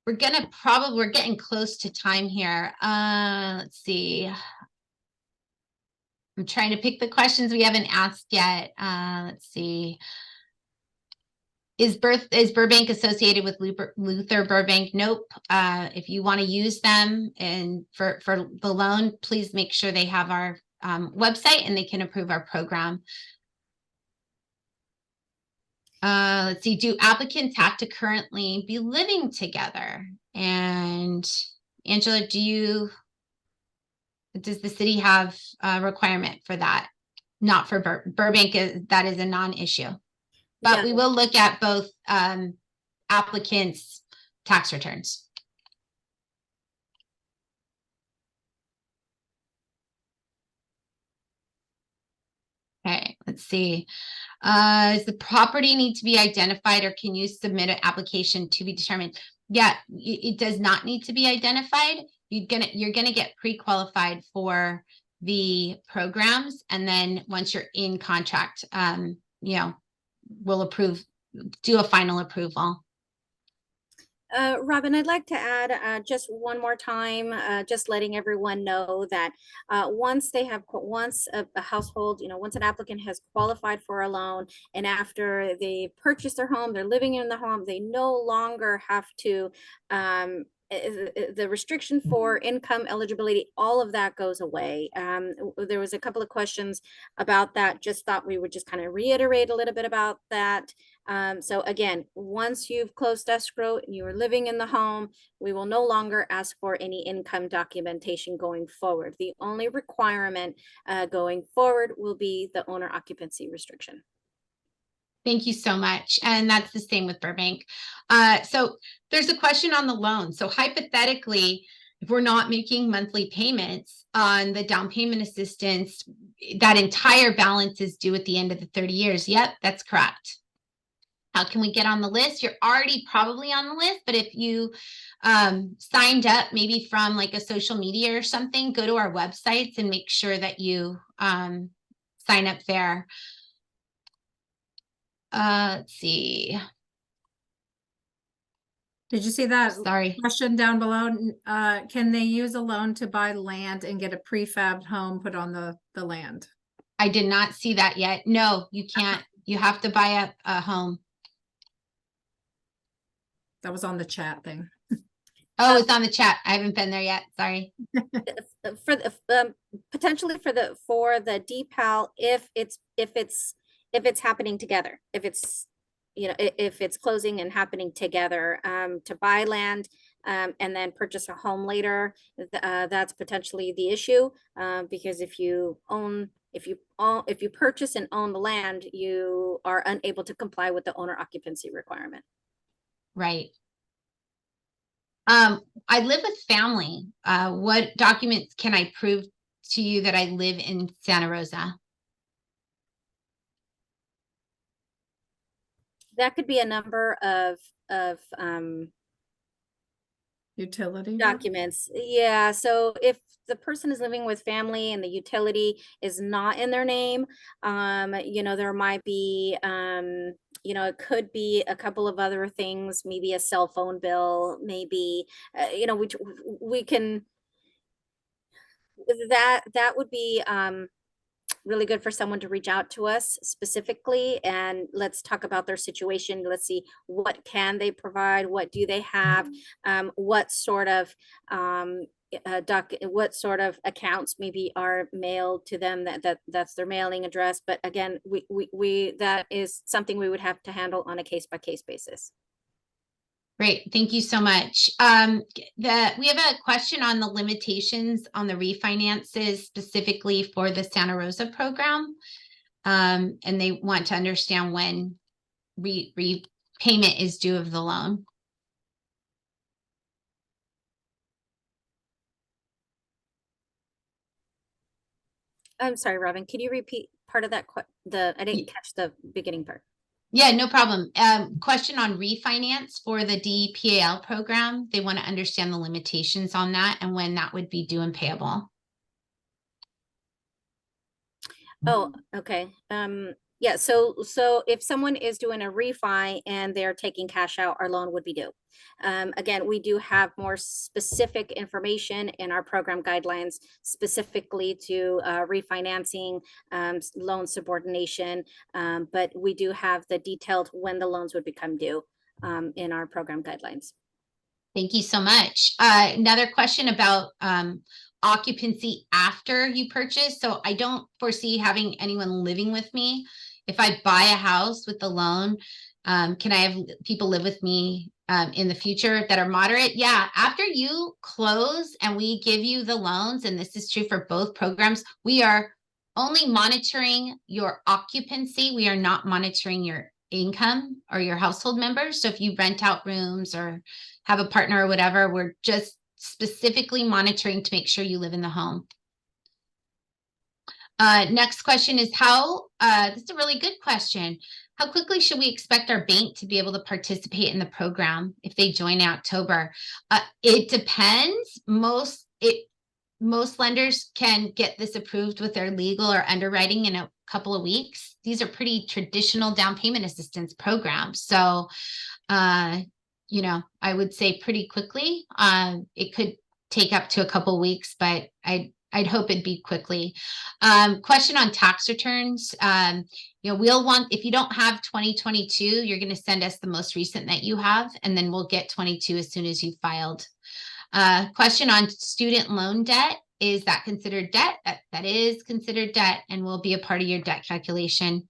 We're getting close to time here. Let's see. I'm trying to pick the questions we haven't asked yet. Let's see. Is Burbank associated with Luther Burbank? Nope. If you want to use them and for the loan, please make sure they have our website and they can approve our program. Let's see. Do applicants have to currently be living together? And Angela, does the city have a requirement for that? Not for Burbank, that is a non-issue. But Yeah. we will look at both applicants' tax returns. Okay, let's see. Does the property need to be identified or can you submit an application to be determined? Yeah, it does not need to be identified. You're gonna get pre-qualified for the programs, and then once you're in contract, we'll do a final approval. Robin, I'd like to add just one more time, just letting everyone know that once a household, once an applicant has qualified for a loan and after they purchase their home, they're living in the home, they no longer have to the restriction for income eligibility, all of that goes away. There was a couple of questions about that. Just thought we would just kind of reiterate a little bit about that. So again, once you've closed escrow and you are living in the home, we will no longer ask for any income documentation going forward. The only requirement going forward will be the owner occupancy restriction. Thank you so much. And that's the same with Burbank. So there's a question on the loan. So hypothetically, if we're not making monthly payments on the down payment assistance, that entire balance is due at the end of the 30 years. Yep, that's correct. How can we get on the list? You're already probably on the list, but if you signed up maybe from like a social media or something, go to our websites and make sure that you sign up there. Let's see. Did you see that Sorry. question down below? Can they use a loan to buy land and get a prefabbed home put on the land? I did not see that yet. No, you can't. You have to buy a home. That was on the chat thing. Oh, it's on the chat. I haven't been there yet. Sorry. For the potentially for the DPAL, if it's happening together, if it's closing and happening together, to buy land and then purchase a home later, that's potentially the issue, because if you purchase and own the land, you are unable to comply with the owner occupancy requirement. Right. I live with family. What documents can I prove to you that I live in Santa Rosa? That could be a number of Utility documents. Yeah. So if the person is living with family and the utility is not in their name, there might be, it could be a couple of other things, maybe a cell phone bill, maybe, which we can, that would be, really good for someone to reach out to us specifically and let's talk about their situation. Let's see, what can they provide, what do they have, what sort of what sort of accounts maybe are mailed to them, that's their mailing address. But again, we that is something we would have to handle on a case-by-case basis. Great, thank you so much. We have a question on the limitations on the refinances specifically for the Santa Rosa program. And they want to understand when repayment is due of the loan. I'm sorry, Robin, can you repeat part of that? I didn't catch the beginning part. Yeah, no problem. Question on refinance for the DPAL program. They want to understand the limitations on that and when that would be due and payable. Oh, okay. Yeah, so if someone is doing a refi and they're taking cash out, our loan would be due. Again, we do have more specific information in our program guidelines specifically to refinancing, loan subordination, but we do have the detailed when the loans would become due in our program guidelines. Thank you so much. Another question about occupancy after you purchase. So I don't foresee having anyone living with me. If I buy a house with the loan, can I have people live with me in the future that are moderate? Yeah, after you close and we give you the loans, and this is true for both programs, we are only monitoring your occupancy. We are not monitoring your income or your household members. So if you rent out rooms or have a partner or whatever, we're just specifically monitoring to make sure you live in the home. Next question is this is a really good question. How quickly should we expect our bank to be able to participate in the program if they join in October? It depends. Most lenders can get this approved with their legal or underwriting in a couple of weeks. These are pretty traditional down payment assistance programs. So, you know, I would say pretty quickly. It could take up to a couple of weeks, but I'd hope it'd be quickly. Question on tax returns. You know, we'll want, if you don't have 2022, you're going to send us the most recent that you have, and then we'll get 22 as soon as you filed. Question on student loan debt. Is that considered debt? That is considered debt and will be a part of your debt calculation.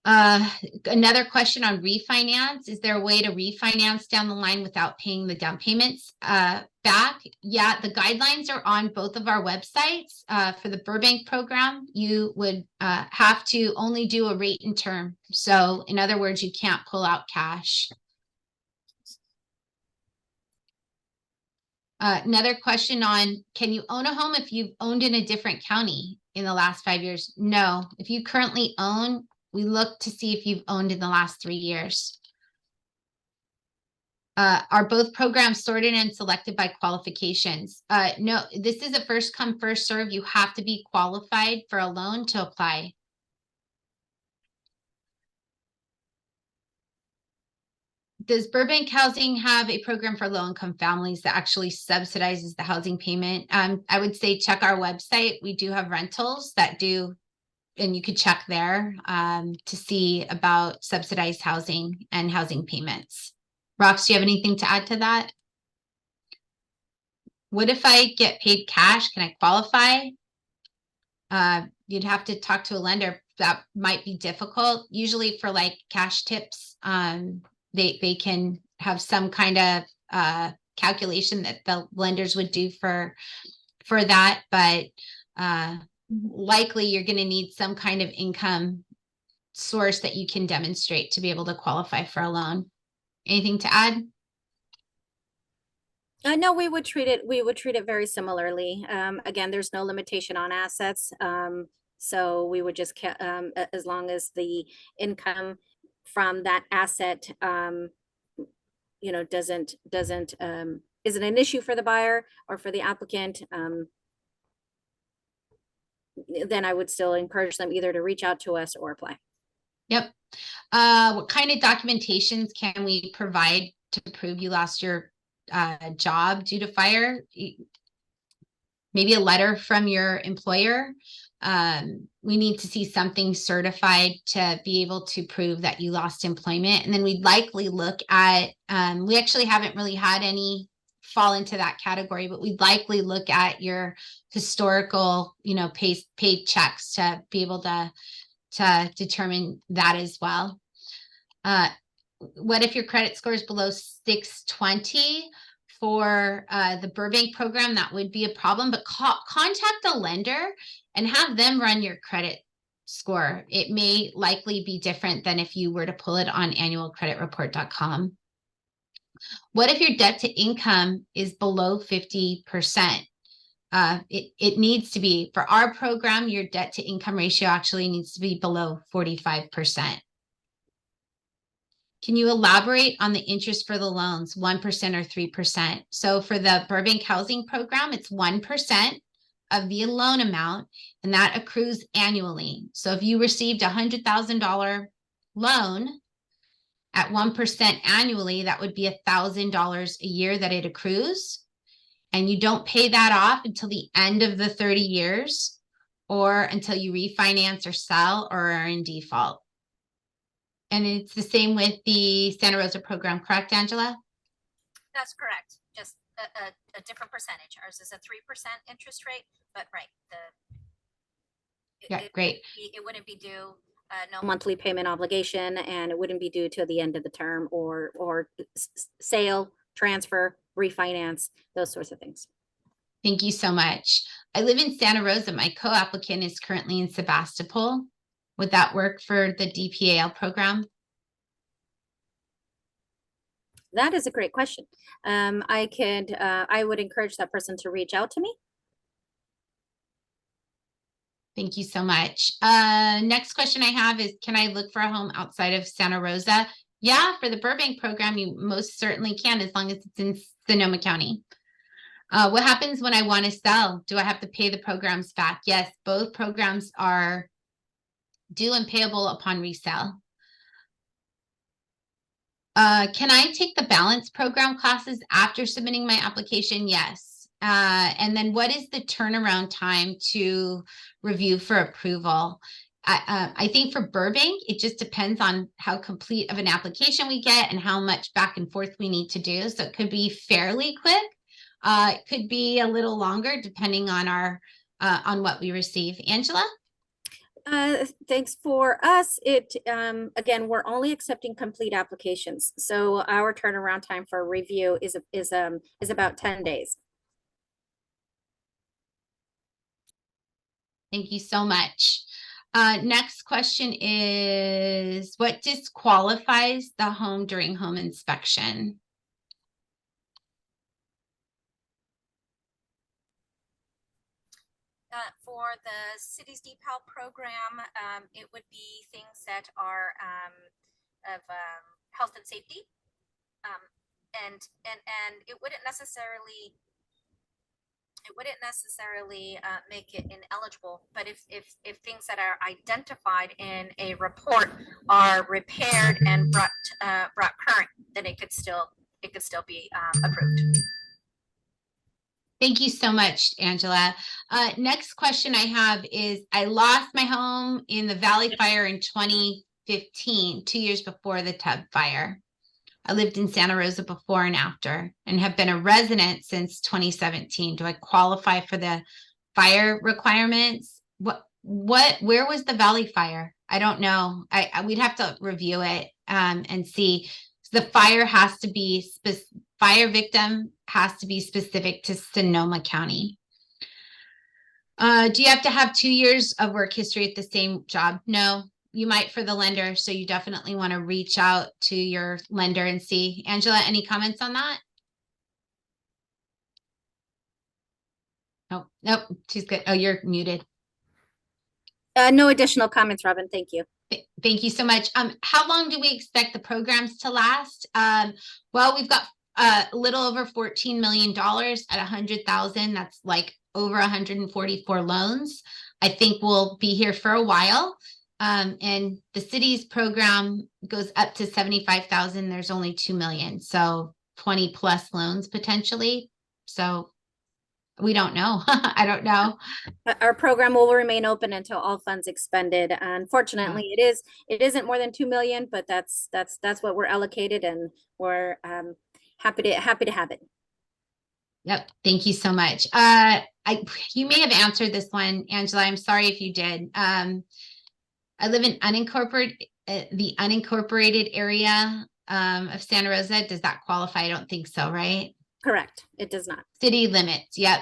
Another question on refinance. Is there a way to refinance down the line without paying the down payments back? Yeah, the guidelines are on both of our websites. For the Burbank program, you would have to only do a rate and term. So in other words, you can't pull out cash. Another question on, can you own a home if you've owned in a different county in the last 5 years? No. If you currently own, we look to see if you've owned in the last 3 years. Are both programs sorted and selected by qualifications? No, this is a first come, first serve. You have to be qualified for a loan to apply. Does Burbank Housing have a program for low-income families that actually subsidizes the housing payment? I would say check our website. We do have rentals that do, and you could check there to see about subsidized housing and housing payments. Rox, do you have anything to add to that? What if I get paid cash? Can I qualify? You'd have to talk to a lender. That might be difficult. Usually for like cash tips, they can have some kind of calculation that the lenders would do for that, but likely you're going to need some kind of income source that you can demonstrate to be able to qualify for a loan. Anything to add? No, we would treat it very similarly. Again, there's no limitation on assets. So we would just, as long as the income from that asset, you know, isn't an issue for the buyer or for the applicant, then I would still encourage them either to reach out to us or apply. Yep. What kind of documentations can we provide to prove you lost your job due to fire? Maybe a letter from your employer. We need to see something certified to be able to prove that you lost employment. And then we'd likely look at, we actually haven't really had any fall into that category, but we'd likely look at your historical, you know, paid checks to be able to determine that as well. What if your credit score is below 620? For the Burbank program, that would be a problem, but contact a lender and have them run your credit score. It may likely be different than if you were to pull it on annualcreditreport.com. What if your debt to income is below 50%? it needs to be, for our program, your debt to income ratio actually needs to be below 45%. Can you elaborate on the interest for the loans, 1% or 3%? So for the Burbank Housing Program, it's 1% of the loan amount, and that accrues annually. So if you received a $100,000 loan at 1% annually, that would be $1,000 a year that it accrues. And you don't pay that off until the end of the 30 years or until you refinance or sell or are in default. And it's the same with the Santa Rosa program, correct, Angela? That's correct. Just a different percentage. Ours is a 3% interest rate, but right. Yeah, great. It wouldn't be due No monthly payment obligation, and it wouldn't be due till the end of the term or sale, transfer, refinance, those sorts of things. Thank you so much. I live in Santa Rosa. My co-applicant is currently in Sebastopol. Would that work for the DPAL program? That is a great question. I would encourage that person to reach out to me. Thank you so much. Next question I have is, can I look for a home outside of Santa Rosa? Yeah, for the Burbank program, you most certainly can, as long as it's in Sonoma County. What happens when I want to sell? Do I have to pay the programs back? Yes, both programs are due and payable upon resale. Can I take the balance program classes after submitting my application? Yes. And then what is the turnaround time to review for approval? I think for Burbank, it just depends on how complete of an application we get and how much back and forth we need to do. So it could be fairly quick. It could be a little longer depending on our on what we receive. Angela? Thanks. For us, again, we're only accepting complete applications. So our turnaround time for review is about 10 days. Thank you so much. Next question is, what disqualifies the home during home inspection? For the city's DPAL program, it would be things that are of health and safety, and it wouldn't necessarily make it ineligible. But if things that are identified in a report are repaired and brought current, then it could still be approved. Thank you so much, Angela. Next question I have is, I lost my home in the Valley Fire in 2015, 2 years before the Tub Fire. I lived in Santa Rosa before and after and have been a resident since 2017. Do I qualify for the fire requirements? Where was the Valley Fire? I don't know. We'd have to review it and see. The fire has to be fire victim has to be specific to Sonoma County. Do you have to have 2 years of work history at the same job? No, you might for the lender. So you definitely want to reach out to your lender and see. Angela, any comments on that? Nope, she's good. Oh, you're muted. No additional comments, Robin. Thank you. Thank you so much. How long do we expect the programs to last? Well, we've got a little over $14 million at 100,000. That's like over 144 loans. I think we'll be here for a while. And the city's program goes up to 75,000. There's only 2 million. So 20 plus loans potentially. So we don't know. I don't know. Our program will remain open until all funds expended. Unfortunately, it isn't more than 2 million, but that's what we're allocated, and we're happy to have it. Yep. Thank you so much. You may have answered this one, Angela. I'm sorry if you did. I live in the unincorporated area of Santa Rosa. Does that qualify? I don't think so, right? Correct. It does not. City limits. Yep.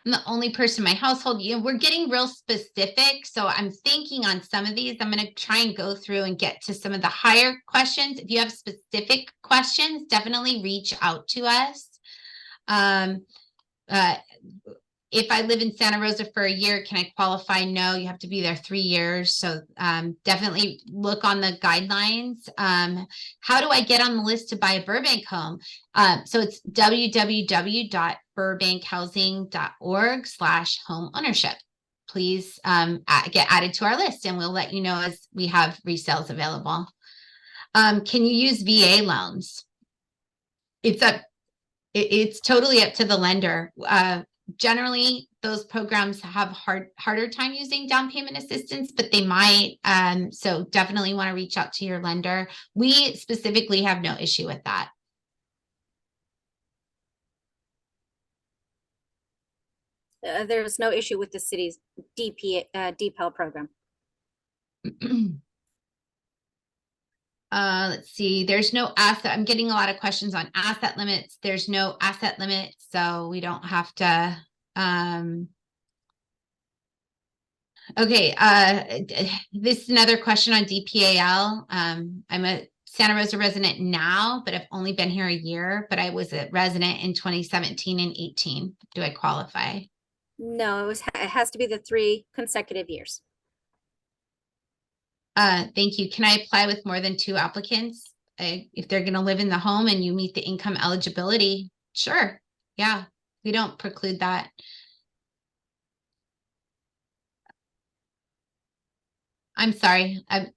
I'm the only person in my household. We're getting real specific. So I'm thinking on some of these, I'm going to try and go through and get to some of the higher questions. If you have specific questions, definitely reach out to us. if I live in Santa Rosa for a year, can I qualify? No, you have to be there 3 years. So definitely look on the guidelines. How do I get on the list to buy a Burbank home? So it's www.burbankhousing.org/home ownership. Please get added to our list and we'll let you know as we have resales available. Can you use VA loans? It's totally up to the lender. Generally, those programs have harder time using down payment assistance, but they might. So definitely want to reach out to your lender. We specifically have no issue with that. There's no issue with the city's DPL program. Let's see. There's no asset. I'm getting a lot of questions on asset limits. There's no asset limit, so we don't have to. Okay. This is another question on DPAL. I'm a Santa Rosa resident now, but I've only been here a year, but I was a resident in 2017 and 18. Do I qualify? No, it has to be the 3 consecutive years. Thank you. Can I apply with more than 2 applicants? If they're going to live in the home and you meet the income eligibility, sure. Yeah, we don't preclude that. I'm sorry. I'm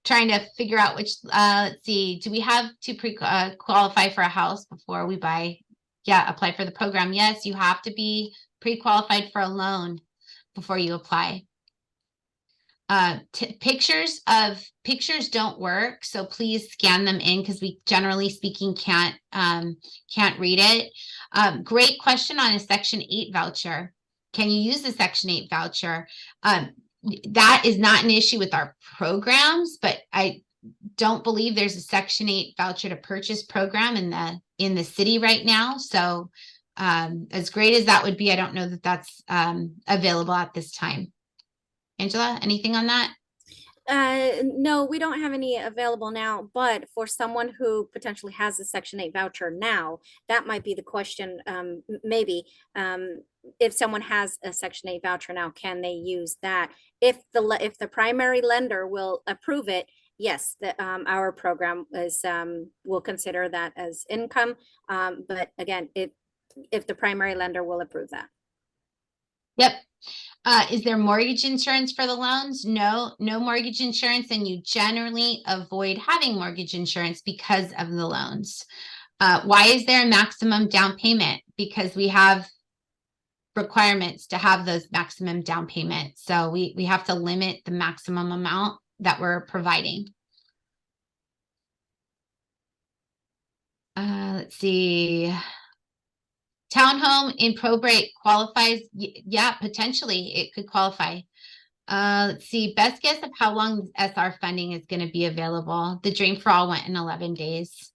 trying to figure out which, let's see. Do we have to qualify for a house before we buy? Yeah, apply for the program. Yes, you have to be pre-qualified for a loan before you apply. Pictures don't work, so please scan them in because we generally speaking can't read it. Great question on a Section 8 voucher. Can you use the Section 8 voucher? That is not an issue with our programs, but I don't believe there's a Section 8 voucher to purchase program in the city right now. So as great as that would be, I don't know that that's available at this time. Angela, anything on that? No, we don't have any available now, but for someone who potentially has a Section 8 voucher now, that might be the question. Maybe if someone has a Section 8 voucher now, can they use that? If the primary lender will approve it, yes, our program will consider that as income. But again, if the primary lender will approve that. Yep. Is there mortgage insurance for the loans? No mortgage insurance, and you generally avoid having mortgage insurance because of the loans. Why is there a maximum down payment? Because we have requirements to have those maximum down payments. So we have to limit the maximum amount that we're providing. Let's see. Townhome in probate qualifies. Yeah, potentially it could qualify. Let's see. Best guess of how long SR funding is going to be available. The Dream for All went in 11 days.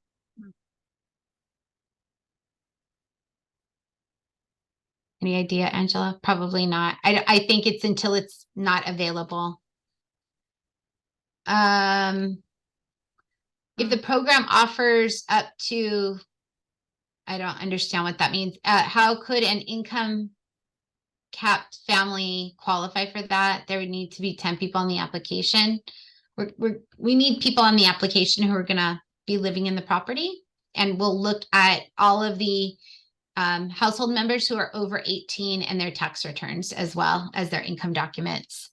Any idea, Angela? Probably not. I think it's until it's not available. If the program offers up to, I don't understand what that means. How could an income capped family qualify for that? There would need to be 10 people on the application. We need people on the application who are going to be living in the property, and we'll look at all of the household members who are over 18 and their tax returns as well as their income documents.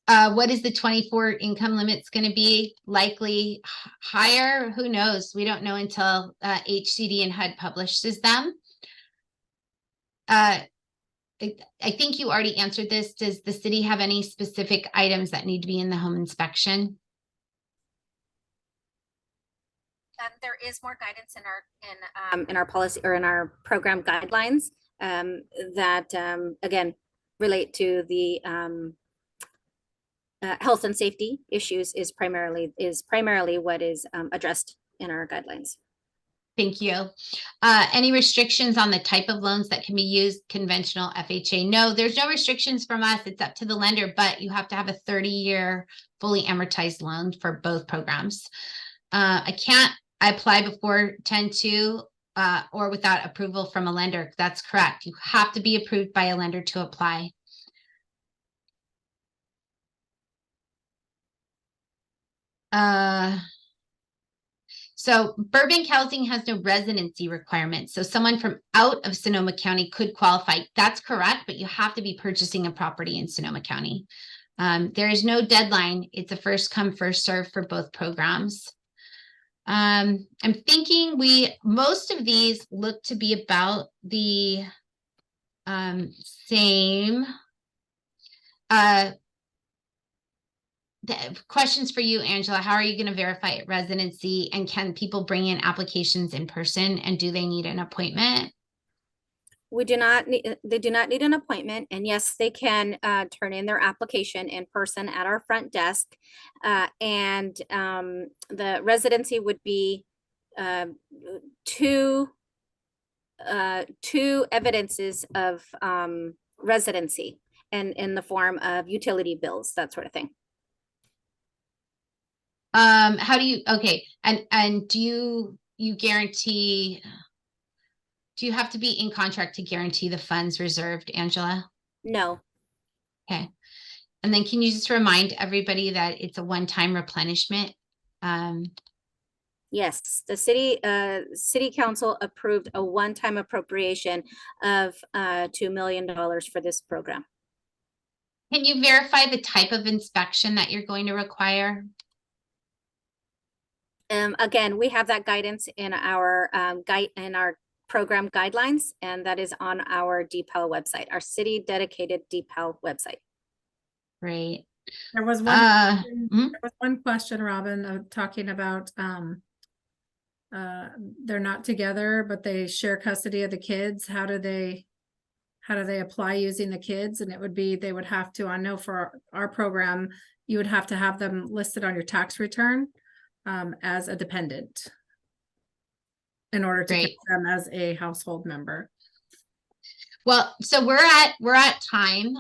What is the 24 income limits going to be? Likely higher? Who knows? We don't know until HCD and HUD publishes them. I think you already answered this. Does the city have any specific items that need to be in the home inspection? There is more guidance In our policy or in our program guidelines that again relate to the health and safety issues is primarily what is addressed in our guidelines. Thank you. Any restrictions on the type of loans that can be used, conventional, FHA? No, there's no restrictions from us. It's up to the lender, but you have to have a 30-year fully amortized loan for both programs. I can't apply before 10/2 or without approval from a lender. That's correct. You have to be approved by a lender to apply. So Burbank housing has no residency requirements. So someone from out of Sonoma County could qualify. That's correct, but you have to be purchasing a property in Sonoma County. There is no deadline. It's a first come, first serve for both programs. I'm thinking most of these look to be about the same. The questions for you, Angela. How are you going to verify residency, and can people bring in applications in person, and do they need an appointment? We do not need, they do not need an appointment, and yes, they can turn in their application in person at our front desk. And the residency would be two evidences of residency, and in the form of utility bills, that sort of thing. How do you, okay, and do you guarantee, do you have to be in contract to guarantee the funds reserved, Angela? No. Okay. And then can you just remind everybody that it's a one-time replenishment? Yes, the city council approved a one-time appropriation of $2 million for this program. Can you verify the type of inspection that you're going to require? Again, we have that guidance in our program guidelines, and that is on our DPAL website, our city dedicated DPAL website. Great. There was one question, Robin, of talking about they're not together, but they share custody of the kids. How do they apply using the kids? And it would be, they would have to, I know for our program, you would have to have them listed on your tax return as a dependent in order to count them as a household member. Well, so we're at time.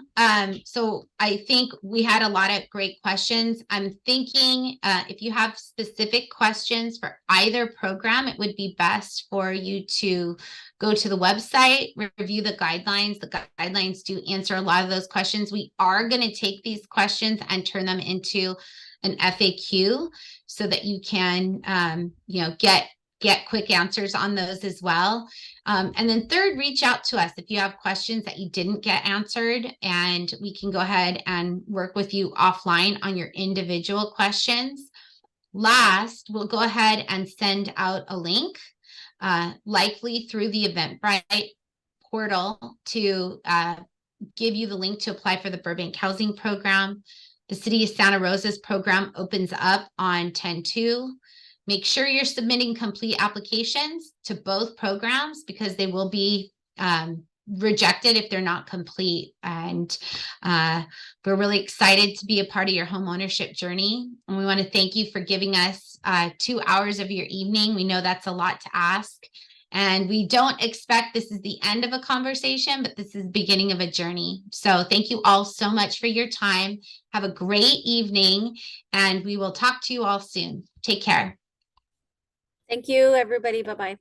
So I think we had a lot of great questions. I'm thinking if you have specific questions for either program, it would be best for you to go to the website, review the guidelines. The guidelines do answer a lot of those questions. We are going to take these questions and turn them into an FAQ so that you can, get quick answers on those as well. And then third, reach out to us if you have questions that you didn't get answered, and we can go ahead and work with you offline on your individual questions. Last, we'll go ahead and send out a link, likely through the Eventbrite portal, to give you the link to apply for the Burbank Housing Program. The City of Santa Rosa's program opens up on 10/2. Make sure you're submitting complete applications to both programs, because they will be rejected if they're not complete. And we're really excited to be a part of your home ownership journey. And we want to thank you for giving us 2 hours of your evening. We know that's a lot to ask. And we don't expect this is the end of a conversation, but this is the beginning of a journey. So thank you all so much for your time. Have a great evening, and we will talk to you all soon. Take care. Thank you, everybody. Bye-bye.